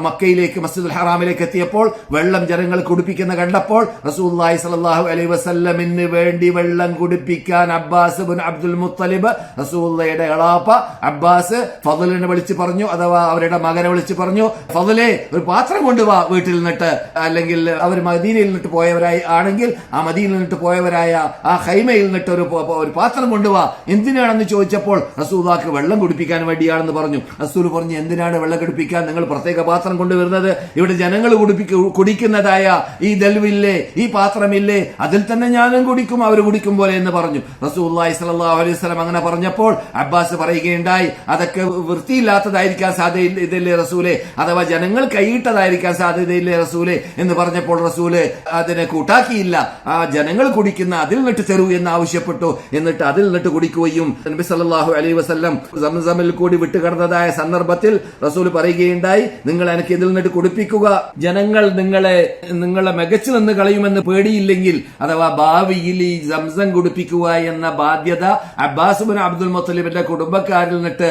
മക്കയിലേക്ക് മസ്ജിദുൽ ഹറാമിലേക്ക് എത്തിയപ്പോൾ വെള്ളം ജനങ്ങൾ കുടിപ്പിക്കുന്ന കണ്ടപ്പോൾ റസൂലുള്ളാഹി സ്വല്ലല്ലാഹു അലൈഹി വസല്ലമിന് വേണ്ടി വെള്ളം കുടിപ്പിക്കാൻ അബ്ബാസ് ഇബ്നു അബ്ദുൽ മുത്തലിബ് റസൂലുള്ളാഹിയുടെ എളാപ്പ അബ്ബാസ് ഫضലിനെ വിളിച്ചു പറഞ്ഞു, അഥവാ അവരുടെ മകനെ വിളിച്ചു പറഞ്ഞു, ഫضലെ ഒരു പാത്രം കൊണ്ടുവാ വീട്ടിൽ നിന്നിട്ട്, അല്ലെങ്കിൽ അവർ മദീനയിൽ നിന്നിട്ട് പോയവരായി ആണെങ്കിൽ ആ മദീനയിൽ നിന്നിട്ട് പോയവരായ ആ ഖൈമയിൽ നിന്നിട്ട് ഒരു പാത്രം കൊണ്ടുവാ. എന്തിനാണെന്ന് ചോദിച്ചപ്പോൾ റസൂലുള്ളാഹിക്ക് വെള്ളം കുടിപ്പിക്കാൻ വേണ്ടിയാണെന്ന് പറഞ്ഞു. റസൂൽ പറഞ്ഞു, എന്തിനാണ് വെള്ളം കുടിപ്പിക്കാൻ നിങ്ങൾ പ്രത്യേക പാത്രം കൊണ്ടുവരുന്നത്? ഇവിടെ ജനങ്ങൾ കുടിക്കുന്നതായ ഈ ദൽവില്ലേ, ഈ പാത്രമില്ലേ, അതിൽ തന്നെ ഞാനും കുടിക്കും, അവർ കുടിക്കും പോലെ എന്ന് പറഞ്ഞു. റസൂലുള്ളാഹി സ്വല്ലല്ലാഹു അലൈഹി വസല്ലം അങ്ങനെ പറഞ്ഞപ്പോൾ അബ്ബാസ് പറയുകയുണ്ടായി, അതൊക്കെ വൃത്തിയില്ലാത്തതായിരിക്കാൻ സാധ്യതയില്ലേ റസൂലെ, അഥവാ ജനങ്ങൾ കൈയിട്ടതായിരിക്കാൻ സാധ്യതയില്ലേ റസൂലെ എന്ന് പറഞ്ഞപ്പോൾ റസൂല് അതിനെ കൂട്ടാക്കിയില്ല. ആ ജനങ്ങൾ കുടിക്കുന്ന അതിൽ നിന്നിട്ട് തരൂ എന്ന് ആവശ്യപ്പെട്ടു. എന്നിട്ട് അതിൽ നിന്നിട്ട് കുടിക്കുകയും നബി സല്ലല്ലാഹു അലൈഹി വസല്ലം സംസമിൽ കൂടി വിട്ടുകിടന്നതായ സന്ദർഭത്തിൽ റസൂൽ പറയുകയുണ്ടായി, നിങ്ങൾ എനിക്ക് ഇതിൽ നിന്നിട്ട് കുടിപ്പിക്കുക, ജനങ്ങൾ നിങ്ങളെ മികച്ചു നിന്ന് കളയുമെന്ന് പേടിയില്ലെങ്കിൽ, അഥവാ ഭാവിയിൽ ഈ സംസം കുടിപ്പിക്കുക എന്ന ബാധ്യത അബ്ബാസ് ഇബ്നു അബ്ദുൽ മുത്തലിബിന്റെ കുടുംബക്കാരിൽ നിന്നിട്ട്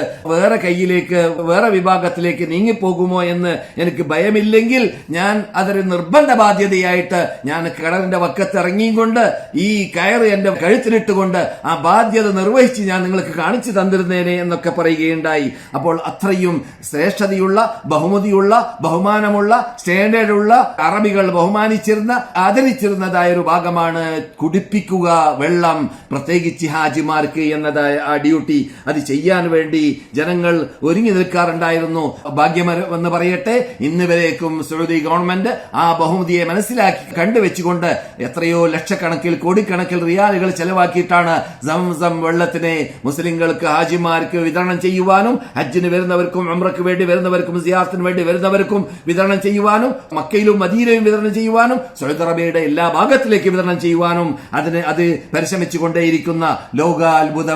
വേറെ വിഭാഗത്തിലേക്ക് നീങ്ങിപ്പോകുമോ എന്ന് എനിക്ക് ഭയമില്ലെങ്കിൽ ഞാൻ ഞാൻ അതൊരു നിർബന്ധ ബാധ്യതയായിട്ട് ഞാൻ കിണറിന്റെ വക്കത്ത് ഇറങ്ങിക്കൊണ്ട് ഈ കയറ് എന്റെ കഴുത്തിലിട്ടുകൊണ്ട് ആ ബാധ്യത നിർവഹിച്ച് ഞാൻ നിങ്ങൾക്ക് കാണിച്ചു തന്നിരുന്നേനെ എന്നൊക്കെ പറയുകയുണ്ടായി. അപ്പോൾ അത്രയും ശ്രേഷ്ഠതയുള്ള, ബഹുമതിയുള്ള, ബഹുമാനമുള്ള, സ്റ്റാൻഡേർഡുള്ള, അറബികൾ ബഹുമാനിച്ചിരുന്ന, ആദരിച്ചിരുന്നതായ ഒരു ഭാഗമാണ് കുടിപ്പിക്കുക വെള്ളം, പ്രത്യേകിച്ച് ഹാജിമാർക്ക് എന്നതായ ആ ഡ്യൂട്ടി. അത് ചെയ്യാൻ വേണ്ടി ജനങ്ങൾ ഒരുങ്ങി നിൽക്കാറുണ്ടായിരുന്നു. ഭാഗ്യമെന്ന് പറയട്ടെ, ഇന്ന് വരേക്കും സൗദി ഗവൺമെന്റ് ആ ബഹുമതിയെ മനസ്സിലാക്കി കണ്ടുവെച്ചുകൊണ്ട് എത്രയോ ലക്ഷക്കണക്കിൽ കോടിക്കണക്കിൽ റിയാലുകൾ ചെലവാക്കിയിട്ടാണ് സംസം വെള്ളത്തിനെ മുസ്ലിങ്ങൾക്ക്, ഹാജിമാർക്ക് വിതരണം ചെയ്യുവാനും, ഹജ്ജിന് വരുന്നവർക്കും, ഉംറയ്ക്ക് വേണ്ടി വരുന്നവർക്കും, സിയാറത്തിന് വേണ്ടി വരുന്നവർക്കും വിതരണം ചെയ്യുവാനും, മക്കയിലും മദീനയിലും വിതരണം ചെയ്യുവാനും, സൗദി അറേബ്യയുടെ എല്ലാ ഭാഗത്തിലേക്ക് വിതരണം ചെയ്യുവാനും അത് പരിശ്രമിച്ചുകൊണ്ടേയിരിക്കുന്ന ലോകാത്ഭുത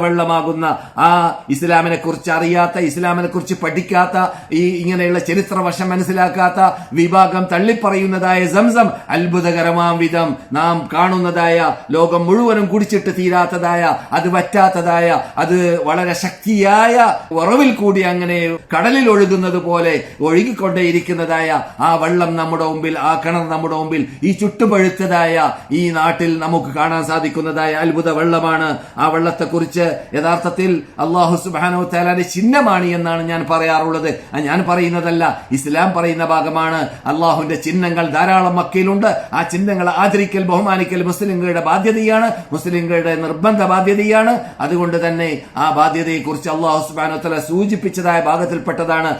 വെള്ളമാകുന്ന ആ ഇസ്ലാമിനെ കുറിച്ച് അറിയാത്ത, ഇസ്ലാമിനെ കുറിച്ച് പഠിക്കാത്ത, ഈ ഇങ്ങനെയുള്ള ചരിത്രവശം മനസ്സിലാക്കാത്ത വിഭാഗം തള്ളിപ്പറയുന്നതായ സംസം അത്ഭുതകരമാം വിധം നാം കാണുന്നതായ, ലോകം മുഴുവനും കുടിച്ചിട്ട് തീരാത്തതായ, അത് വറ്റാത്തതായ, അത് വളരെ ശക്തിയായ ഉറവിൽ കൂടി അങ്ങനെ കടലിൽ ഒഴുകുന്നത് പോലെ ഒഴുകിക്കൊണ്ടേയിരിക്കുന്നതായ ആ വെള്ളം നമ്മുടെ മുമ്പിൽ, ആ കിണർ നമ്മുടെ മുമ്പിൽ, ഈ ചുട്ടുപഴുത്തതായ ഈ നാട്ടിൽ നമുക്ക് കാണാൻ സാധിക്കുന്നതായ അത്ഭുത വെള്ളമാണ്. ആ വെള്ളത്തെക്കുറിച്ച് യഥാർത്ഥത്തിൽ അല്ലാഹു സുബ്ഹാനഹു വ തആലയുടെ ചിഹ്നമാണ് എന്നാണ് ഞാൻ പറയാറുള്ളത്. ഞാൻ പറയുന്നതല്ല, ഇസ്ലാം പറയുന്ന ഭാഗമാണ്. അള്ളാഹുവിന്റെ ചിഹ്നങ്ങൾ ധാരാളം മക്കയിലുണ്ട്. ആ ചിഹ്നങ്ങൾ ആദരിക്കൽ, ബഹുമാനിക്കൽ മുസ്ലിങ്ങളുടെ ബാധ്യതയാണ്, മുസ്ലിങ്ങളുടെ നിർബന്ധ ബാധ്യതയാണ്. അതുകൊണ്ട് തന്നെ ആ ബാധ്യതയെക്കുറിച്ച് അല്ലാഹു സുബ്ഹാനഹു വ തആല സൂചിപ്പിച്ചതായ ഭാഗത്തിൽപ്പെട്ടതാണ്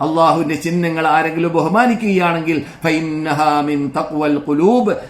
അള്ളാഹുവിന്റെ ചിഹ്നങ്ങൾ ആരെങ്കിലും ബഹുമാനിക്കുകയാണെങ്കിൽ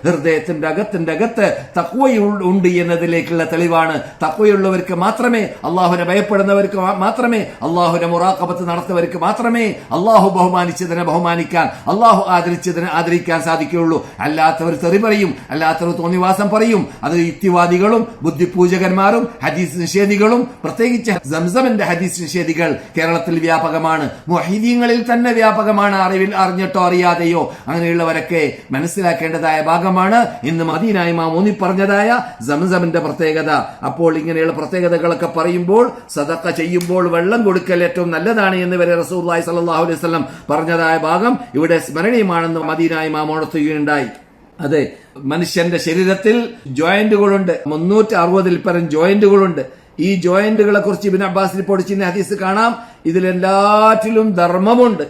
ഹൃദയത്തിന്റെ അകത്ത് തഖ്വയുണ്ട് എന്നതിലേക്കുള്ള തെളിവാണ്. തഖ്വയുള്ളവർക്ക് മാത്രമേ, അള്ളാഹുവിനെ ഭയപ്പെടുന്നവർക്ക് മാത്രമേ, അള്ളാഹുവിനെ മുറാഖബത്ത് നടത്തുന്നവർക്ക് മാത്രമേ അള്ളാഹു ബഹുമാനിച്ചതിനെ ബഹുമാനിക്കാൻ, അള്ളാഹു ആദരിച്ചതിനെ ആദരിക്കാൻ സാധിക്കുകയുള്ളൂ. അല്ലാത്തവർ തെറി പറയും, അല്ലാത്തവർ തോന്നിവാസം പറയും. അത് യുക്തിവാദികളും ബുദ്ധിപൂജകന്മാരും ഹദീസ് നിഷേധികളും, പ്രത്യേകിച്ച് സംസമിന്റെ ഹദീസ് നിഷേധികൾ കേരളത്തിൽ വ്യാപകമാണ്, മുഹീദീങ്ങളിൽ തന്നെ വ്യാപകമാണ്. അറിഞ്ഞിട്ടോ അറിയാതെയോ അങ്ങനെയുള്ളവരൊക്കെ മനസ്സിലാക്കേണ്ടതായ ഭാഗമാണ് ഇന്ന് മദീന ഇമാം ഊന്നി പറഞ്ഞതായ സംസമിന്റെ പ്രത്യേകത. അപ്പോൾ ഇങ്ങനെയുള്ള പ്രത്യേകതകളൊക്കെ പറയുമ്പോൾ, സദഖ ചെയ്യുമ്പോൾ വെള്ളം കൊടുക്കൽ ഏറ്റവും നല്ലതാണ് എന്ന് വരെ റസൂലുള്ളാഹി സ്വല്ലല്ലാഹു അലൈഹി വസല്ലം പറഞ്ഞതായ ഭാഗം ഇവിടെ സ്മരണീയമാണെന്ന് മദീന ഇമാം ഉണർത്തുകയുണ്ടായി. അതെ, മനുഷ്യന്റെ ശരീരത്തിൽ ജോയിന്റുകളുണ്ട്, 360 പരം ജോയിന്റുകളുണ്ട്. ഈ ജോയിന്റുകളെ കുറിച്ച് ഇബ്നു അബ്ബാസ് റിപ്പോർട്ട് ചെയ്യുന്ന ഹദീസ് കാണാം. ഇതിലെല്ലാറ്റിലും ധർമ്മമുണ്ട്.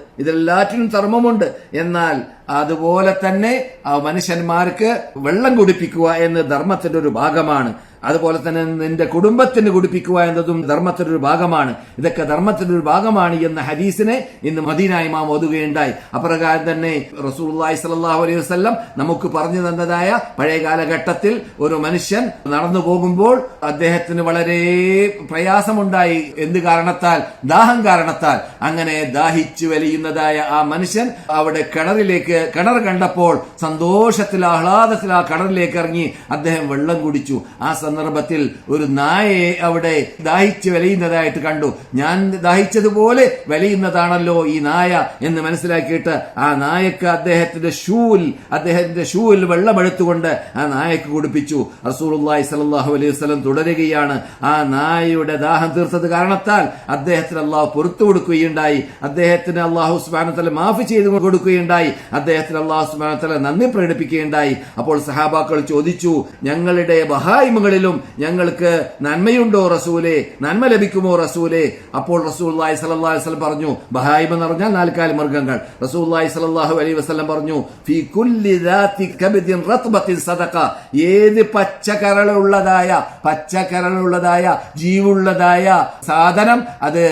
എന്നാൽ അതുപോലെ തന്നെ മനുഷ്യന്മാർക്ക് വെള്ളം കുടിപ്പിക്കുക എന്ന ധർമ്മത്തിന്റെ ഒരു ഭാഗമാണ്. അതുപോലെ തന്നെ നിന്റെ കുടുംബത്തിന് കുടിപ്പിക്കുക എന്നതും ധർമ്മത്തിന്റെ ഒരു ഭാഗമാണ്. ഇതൊക്കെ ധർമ്മത്തിന്റെ ഒരു ഭാഗമാണ് എന്ന ഹദീസിനെ ഇന്ന് മദീന ഇമാം ഓതുകയുണ്ടായി. അപ്രകാരം തന്നെ റസൂലുള്ളാഹി സ്വല്ലല്ലാഹു അലൈഹി വസല്ലം നമുക്ക് പറഞ്ഞു തന്നതായ പഴയ കാലഘട്ടത്തിൽ ഒരു മനുഷ്യൻ നടന്നു പോകുമ്പോൾ അദ്ദേഹത്തിന് വളരെ പ്രയാസമുണ്ടായി. എന്ത് കാരണത്താൽ? ദാഹം കാരണത്താൽ. അങ്ങനെ ദാഹിച്ചു വലിയുന്നതായ ആ മനുഷ്യൻ അവിടെ കിണർ കണ്ടപ്പോൾ സന്തോഷത്തിൽ, ആഹ്ലാദത്തിൽ ആ കിണറിലേക്ക് ഇറങ്ങി അദ്ദേഹം വെള്ളം കുടിച്ചു. ആ സന്ദർഭത്തിൽ ഒരു നായയെ അവിടെ ദാഹിച്ച് വലിയുന്നതായിട്ട് കണ്ടു. ഞാൻ ദാഹിച്ചതുപോലെ വലിയുന്നതാണല്ലോ ഈ നായ എന്ന് മനസ്സിലാക്കിയിട്ട് ആ നായക്ക് അദ്ദേഹത്തിന്റെ ഷൂവിൽ വെള്ളമെടുത്തുകൊണ്ട് ആ നായക്ക് കുടിപ്പിച്ചു. റസൂലുള്ളാഹി സ്വല്ലല്ലാഹു അലൈഹി വസല്ലം തുടരുകയാണ്, ആ നായയുടെ ദാഹം തീർത്തത് കാരണത്താൽ അദ്ദേഹത്തിന് അള്ളാഹു പുറത്തു കൊടുക്കുകയുണ്ടായി, അദ്ദേഹത്തിന് അള്ളാഹു സുബ്ഹാനഹു വ തആല മാഫ് ചെയ്തു കൊടുക്കുകയുണ്ടായി, അദ്ദേഹത്തിന് അള്ളാഹു സുബ്ഹാനഹു വ തആല നന്ദി പ്രകടിപ്പിക്കുകയുണ്ടായി. അപ്പോൾ സഹാബാക്കൾ ചോദിച്ചു, ഞങ്ങളുടെ ബഹായിമകളിലും ഞങ്ങൾക്ക് നന്മയുണ്ടോ റസൂലേ, നന്മ ലഭിക്കുമോ റസൂലേ? അപ്പോൾ റസൂലുള്ളാഹി സ്വല്ലല്ലാഹു അലൈഹി വസല്ലം പറഞ്ഞു, ബഹായിമ എന്ന് പറഞ്ഞാൽ നാൽക്കാലി മൃഗങ്ങൾ. റസൂലുള്ളാഹി സ്വല്ലല്ലാഹു അലൈഹി വസല്ലം പറഞ്ഞു, ഫീ കുല്ലി ദാതി കബദിൻ റത്ബത്തിൻ സദഖ, ഏത് പച്ചക്കരളുള്ളതായ ജീവുള്ളതായ സാധനം, അത്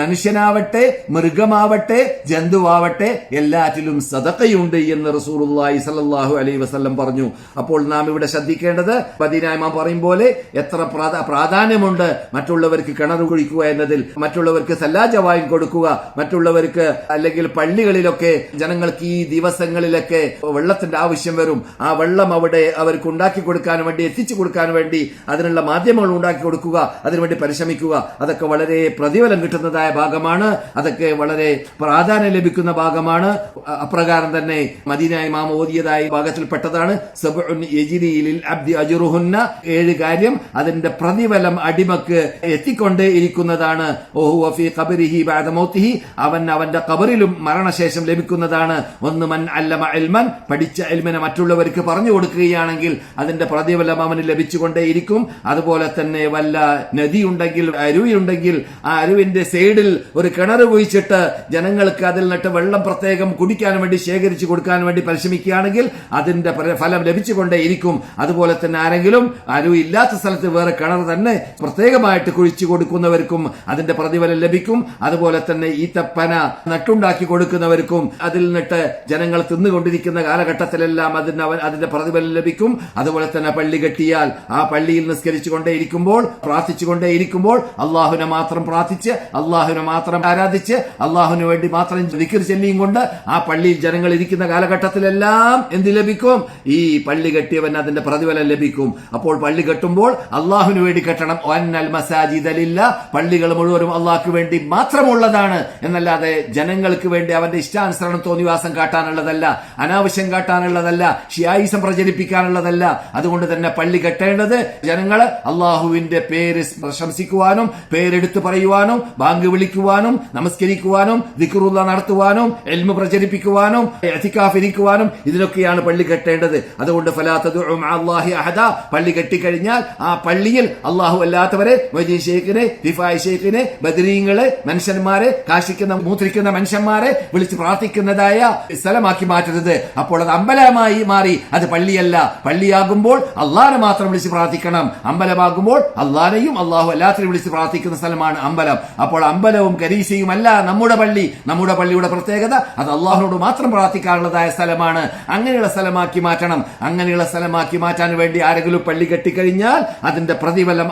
മനുഷ്യനാവട്ടെ മൃഗമാവട്ടെ ജന്തുവാവട്ടെ എല്ലാറ്റിലും സദഖയുണ്ട് എന്ന് റസൂലുള്ളാഹി സ്വല്ലല്ലാഹു അലൈഹി വസല്ലം പറഞ്ഞു. അപ്പോൾ നാം ഇവിടെ ശ്രദ്ധിക്കേണ്ടത് മദീന ഇമാം പറയും പോലെ എത്ര പ്രാധാന്യമുണ്ട് മറ്റുള്ളവർക്ക് കിണർ കുഴിക്കുക എന്നതിൽ, മറ്റുള്ളവർക്ക് സല്ലാജവായും കൊടുക്കുക, മറ്റുള്ളവർക്ക് അല്ലെങ്കിൽ പള്ളികളിലൊക്കെ ജനങ്ങൾക്ക് ഈ ദിവസങ്ങളിലൊക്കെ വെള്ളത്തിന്റെ ആവശ്യം വരും. ആ വെള്ളം അവിടെ അവർക്ക് ഉണ്ടാക്കി കൊടുക്കാൻ വേണ്ടി, എത്തിച്ചു കൊടുക്കാൻ വേണ്ടി അതിനുള്ള മാധ്യമങ്ങൾ ഉണ്ടാക്കി കൊടുക്കുക, അതിനുവേണ്ടി പരിശ്രമിക്കുക. അതൊക്കെ വളരെ പ്രതിഫലം കിട്ടുന്നതായ ഭാഗമാണ്, അതൊക്കെ വളരെ പ്രാധാന്യം ലഭിക്കുന്ന ഭാഗമാണ്. അപ്രകാരം തന്നെ മദീന ഇമാം ഓതിയതായ ഭാഗത്തിൽപ്പെട്ടതാണ് 7 യജ്രി ലിൽ അബ്ദി അജ്റുഹുന്ന, 7 കാര്യം അതിന്റെ പ്രതിഫലം അടിമക്ക് എത്തിക്കൊണ്ടേ ഇരിക്കുന്നതാണ്. അവൻ അവന്റെ ഖബറിലും മരണശേഷം ലഭിക്കുന്നതാണ്. ഒന്ന് മൻ അല്ലമ ഇൽമൻ, പഠിച്ച ഇൽമിനെ മറ്റുള്ളവർക്ക് പറഞ്ഞു കൊടുക്കുകയാണെങ്കിൽ അതിന്റെ പ്രതിഫലം അവന് ലഭിച്ചുകൊണ്ടേയിരിക്കും. അതുപോലെ തന്നെ വല്ല നദിയുണ്ടെങ്കിൽ, അരുവിയുണ്ടെങ്കിൽ, ആ അരുവിന്റെ സൈഡിൽ ഒരു കിണർ കുഴിച്ചിട്ട് ജനങ്ങൾക്ക് അതിൽ നിന്നിട്ട് വെള്ളം പ്രത്യേകം കുടിക്കാൻ വേണ്ടി ശേഖരിച്ചു കൊടുക്കാൻ വേണ്ടി പരിശ്രമിക്കുകയാണെങ്കിൽ അതിന്റെ ഫലം ലഭിച്ചുകൊണ്ടേയിരിക്കും. അതുപോലെ തന്നെ ആരെങ്കിലും അരുവി ഇല്ലാത്ത സ്ഥലത്ത് വേറെ കിണർ തന്നെ പ്രത്യേകമായിട്ട് കുഴിച്ചു കൊടുക്കുന്നവർക്കും അതിന്റെ പ്രതിഫലം ലഭിക്കും. അതുപോലെ തന്നെ ഈത്തപ്പന നട്ടുണ്ടാക്കി കൊടുക്കുന്നവർക്കും അതിൽ നിന്നിട്ട് ജനങ്ങൾ തിന്നുകൊണ്ടിരിക്കുന്ന കാലഘട്ടത്തിലെല്ലാം അതിന്റെ പ്രതിഫലം ലഭിക്കും. അതുപോലെ തന്നെ പള്ളി കെട്ടിയാൽ ആ പള്ളിയിൽ നിസ്കരിച്ചുകൊണ്ടേയിരിക്കുമ്പോൾ, പ്രാർത്ഥിച്ചുകൊണ്ടേയിരിക്കുമ്പോൾ, അള്ളാഹുവിനെ മാത്രം പ്രാർത്ഥിച്ച്, അള്ളാഹുവിനെ മാത്രം ആരാധിച്ച്, അള്ളാഹുവിന് വേണ്ടി മാത്രം ദിക്ർ ചൊല്ലിയും കൊണ്ട് ആ പള്ളിയിൽ ജനങ്ങൾ ഇരിക്കുന്ന കാലഘട്ടത്തിലെല്ലാം എന്ത് ലഭിക്കും? ഈ പള്ളി കെട്ടിയവൻ അതിന്റെ പ്രതിഫലം ലഭിക്കും. അപ്പോൾ പള്ളി കെട്ടുമ്പോൾ അള്ളാഹുവിന് വേണ്ടി കെട്ടണം. വന്നൽ മസാജിദ ലില്ലാ, പള്ളികൾ മുഴുവനും അള്ളാഹ്ക്ക് വേണ്ടി മാത്രമുള്ളതാണ് എന്നല്ലാതെ ജനങ്ങൾക്ക് വേണ്ടി അവന്റെ ഇഷ്ടാനുസരണം തോന്നിവാസം കാട്ടാനുള്ളതല്ല, അനാവശ്യം കാട്ടാനുള്ളതല്ല, ഷിയായിസം പ്രചരിപ്പിക്കാനുള്ളതല്ല. അതുകൊണ്ട് തന്നെ പള്ളി കെട്ടേണ്ടത് ജനങ്ങൾ അള്ളാഹുവിന്റെ പേര് പ്രശംസിക്കുവാനും, പേരെടുത്തു പറയുവാനും, ബാങ്ക് വിളിക്കുവാനും, നമസ്കരിക്കുവാനും, ദിക്റുള്ള നടത്തുവാനും, ഇൽമു പ്രചരിപ്പിക്കുവാനും, ഇഅ്തികാഫ് ഇരിക്കുവാനും, ഇതിനൊക്കെയാണ് പള്ളി കെട്ടേണ്ടത്. അതുകൊണ്ട് ഫലാ തദ്ഉ മഅല്ലാഹി അഹദ, പള്ളി കെട്ടിക്കഴിഞ്ഞാൽ ആ പള്ളിയിൽ അള്ളാഹു അല്ലാത്തവരെ, മൊയ്തീൻ ഷെയ്ഖിനെ, റിഫായി ഷെയ്ഖിനെ, ബദരീങ്ങളെ, മനുഷ്യന്മാരെ, കാശിക്കുന്ന മൂത്രിക്കുന്ന മനുഷ്യന്മാരെ വിളിച്ച് പ്രാർത്ഥിക്കുന്നതായ സ്ഥലമാക്കി മാറ്റരുത്. അപ്പോൾ അത് അമ്പലമായി മാറി. അത് പള്ളിയല്ല. പള്ളിയാകുമ്പോൾ അള്ളാഹനെ മാത്രം വിളിച്ച് പ്രാർത്ഥിക്കണം. അമ്പലമാകുമ്പോൾ അള്ളാഹനെയും അള്ളാഹു അല്ലാത്തവരെ വിളിച്ച് പ്രാർത്ഥിക്കുന്ന സ്ഥലമാണ് അമ്പലം. അപ്പോൾ അമ്പലവും കരീസയും അല്ല നമ്മുടെ പള്ളി. നമ്മുടെ പള്ളിയുടെ പ്രത്യേകത അത് അള്ളാഹുനോട് മാത്രം പ്രാർത്ഥിക്കാനുള്ളതായ സ്ഥലമാണ്. അങ്ങനെയുള്ള സ്ഥലമാക്കി മാറ്റണം. അങ്ങനെയുള്ള സ്ഥലമാക്കി മാറ്റാൻ വേണ്ടി ആരെങ്കിലും പള്ളി കെട്ടിക്കഴിഞ്ഞാൽ അതിന്റെ പ്രതിഫലം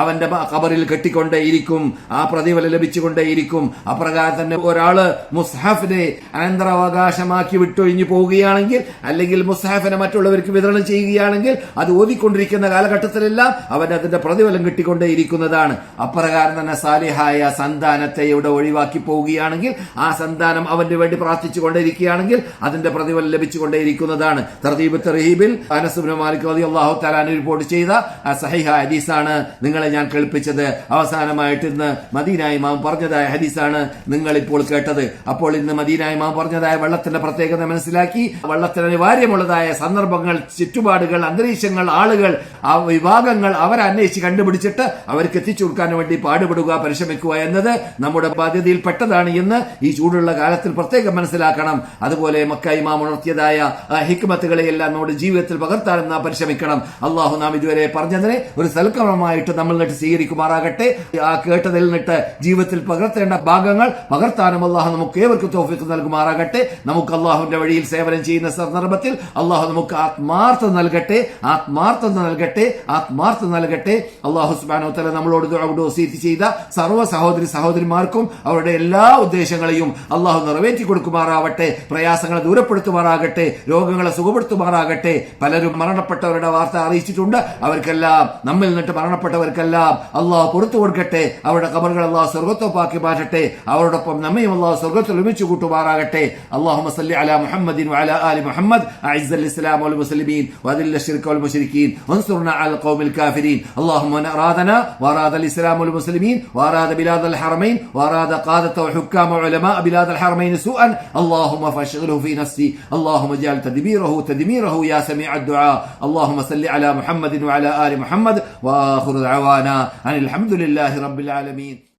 അവന്റെ ഖബറിൽ കെട്ടിക്കൊണ്ടേയിരിക്കും. ആ പ്രതിഫലം ലഭിച്ചുകൊണ്ടേയിരിക്കും. അപ്രകാരം തന്നെ ഒരാള് മുസ്ഹഫിനെ അനന്തരാവകാശമാക്കി വിട്ടൊഴിഞ്ഞു പോവുകയാണെങ്കിൽ, അല്ലെങ്കിൽ മുസ്ഹഫിനെ മറ്റുള്ളവർക്ക് വിതരണം ചെയ്യുകയാണെങ്കിൽ, അത് ഓതിക്കൊണ്ടിരിക്കുന്ന കാലഘട്ടത്തിലെല്ലാം അവൻ അതിന്റെ പ്രതിഫലം കിട്ടിക്കൊണ്ടേയിരിക്കുന്നതാണ്. അപ്രകാരം തന്നെ സാലിഹായ സന്താനത്തെ ഇവിടെ ഒഴിവാക്കി പോവുകയാണെങ്കിൽ, ആ സന്താനം അവന്റെ വേണ്ടി പ്രാർത്ഥിച്ചു കൊണ്ടേയിരിക്കുകയാണെങ്കിൽ അതിന്റെ പ്രതിഫലം ലഭിച്ചുകൊണ്ടേയിരിക്കുന്നതാണ്. തർഗീബ് തർഹീബിൽ അനസ് ഇബ്നു മാലിക് റളിയല്ലാഹു തആല അൻഹു റിപ്പോർട്ട് ചെയ്ത സഹീഹ ഹദീസാണ് നിങ്ങളെ ഞാൻ കേൾപ്പിച്ചത്. അവസാനമായിട്ട് ഇന്ന് മദീന ഇമാം പറഞ്ഞതായ ഹദീസാണ് നിങ്ങൾ ഇപ്പോൾ കേട്ടത്. അപ്പോൾ ഇന്ന് മദീന ഇമാം പറഞ്ഞതായ വെള്ളത്തിന്റെ പ്രത്യേകത മനസ്സിലാക്കി, വെള്ളത്തിന് അനിവാര്യമുള്ളതായ സന്ദർഭങ്ങൾ, ചുറ്റുപാടുകൾ, അന്തരീക്ഷങ്ങൾ, ആളുകൾ, ആ വിഭാഗങ്ങൾ അവരന്വേഷിച്ച് കണ്ടുപിടിച്ചിട്ട് അവർക്ക് എത്തിച്ചു കൊടുക്കാൻ വേണ്ടി പാടുപെടുക, പരിശ്രമിക്കുക എന്നത് നമ്മുടെ ബാധ്യതയിൽ പെട്ടതാണ് എന്ന് ഈ ചൂടുള്ള കാലത്തിൽ പ്രത്യേകം മനസ്സിലാക്കണം. അതുപോലെ മക്ക ഇമാം ഉണർത്തിയതായ ഹിക്മത്തുകളെ എല്ലാം നമ്മുടെ ജീവിതത്തിൽ പകർത്താനും നാം പരിശ്രമിക്കണം. അള്ളാഹു നാം ഇതുവരെ പറഞ്ഞതിനെ ഒരു സൽക്രമമായിട്ട് നമ്മൾ നിന്നിട്ട് സ്വീകരിക്കുമാറാകട്ടെ. ആ കേട്ടതിൽ നിന്നിട്ട് ജീവിതത്തിൽ പകർത്തേണ്ട ഭാഗങ്ങൾ പകർത്താനും അള്ളാഹു നമുക്ക് ഏവർക്കും തൗഫീഖ് നൽകുമാറാകട്ടെ. നമുക്ക് അള്ളാഹുവിന്റെ വഴിയിൽ സേവനം ചെയ്യുന്ന സന്ദർഭത്തിൽ അള്ളാഹു നമുക്ക് ആത്മാർത്ഥത നൽകട്ടെ, ആത്മാർത്ഥത നൽകട്ടെ, ആത്മാർത്ഥത നൽകട്ടെ. അള്ളാഹു സുബ്ഹാനഹു വ തആല നമ്മളോട് വസീയത്ത് ചെയ്ത സർവ്വ സഹോദരിമാർക്കും അവരുടെ എല്ലാ ഉദ്ദേശങ്ങളെയും അള്ളാഹു നിറവേറ്റി കൊടുക്കുമാറാവട്ടെ. പ്രയാസങ്ങളെ ദൂരപ്പെടുത്തുമാറാകട്ടെ, രോഗങ്ങളെ സുഖപ്പെടുത്തുമാറാകട്ടെ. പലരും മരണപ്പെട്ടവരുടെ വാർത്ത അറിയിച്ചിട്ടുണ്ട്. അവർക്കെല്ലാം, നമ്മിൽ നിന്നിട്ട് മരണപ്പെട്ടവർക്കെല്ലാം അള്ളാഹു പുറത്തു കൊടുക്കട്ടെ. അവരുടെ ഖബറുകൾ അള്ളാഹു സ്വർഗ്ഗത്തോപ്പാക്കി മാറ്റട്ടെ. അവരോടൊപ്പം നമ്മയും അള്ളാഹു സ്വർഗ്ഗത്തിൽ ഒരുമിച്ച് കൂട്ടുമാറാകട്ടെ. അല്ലാഹുമ്മ സല്ലി അലാ മുഹമ്മദിൻ വഅലാ ആലി മുഹമ്മദ് അഇസ്സൽ ഇസ്ലാം വൽ മുസ്ലിമീൻ വദില്ല ശിർക്ക് വൽ മുശ്രിക്കീൻ വൻസുർനാ അലൽ ഖൗമിൽ കാഫിരീൻ. اللهم من أرادنا وأراد الإسلام والمسلمين وأراد بلاد الحرمين وأراد قادة وحكام وعلماء بلاد الحرمين سوءا اللهم فاشغله في نفسي اللهم اجعل تدميره يا سميع الدعاء. اللهم صل على محمد وعلى آل محمد وآخر دعوانا أن الحمد لله رب العالمين.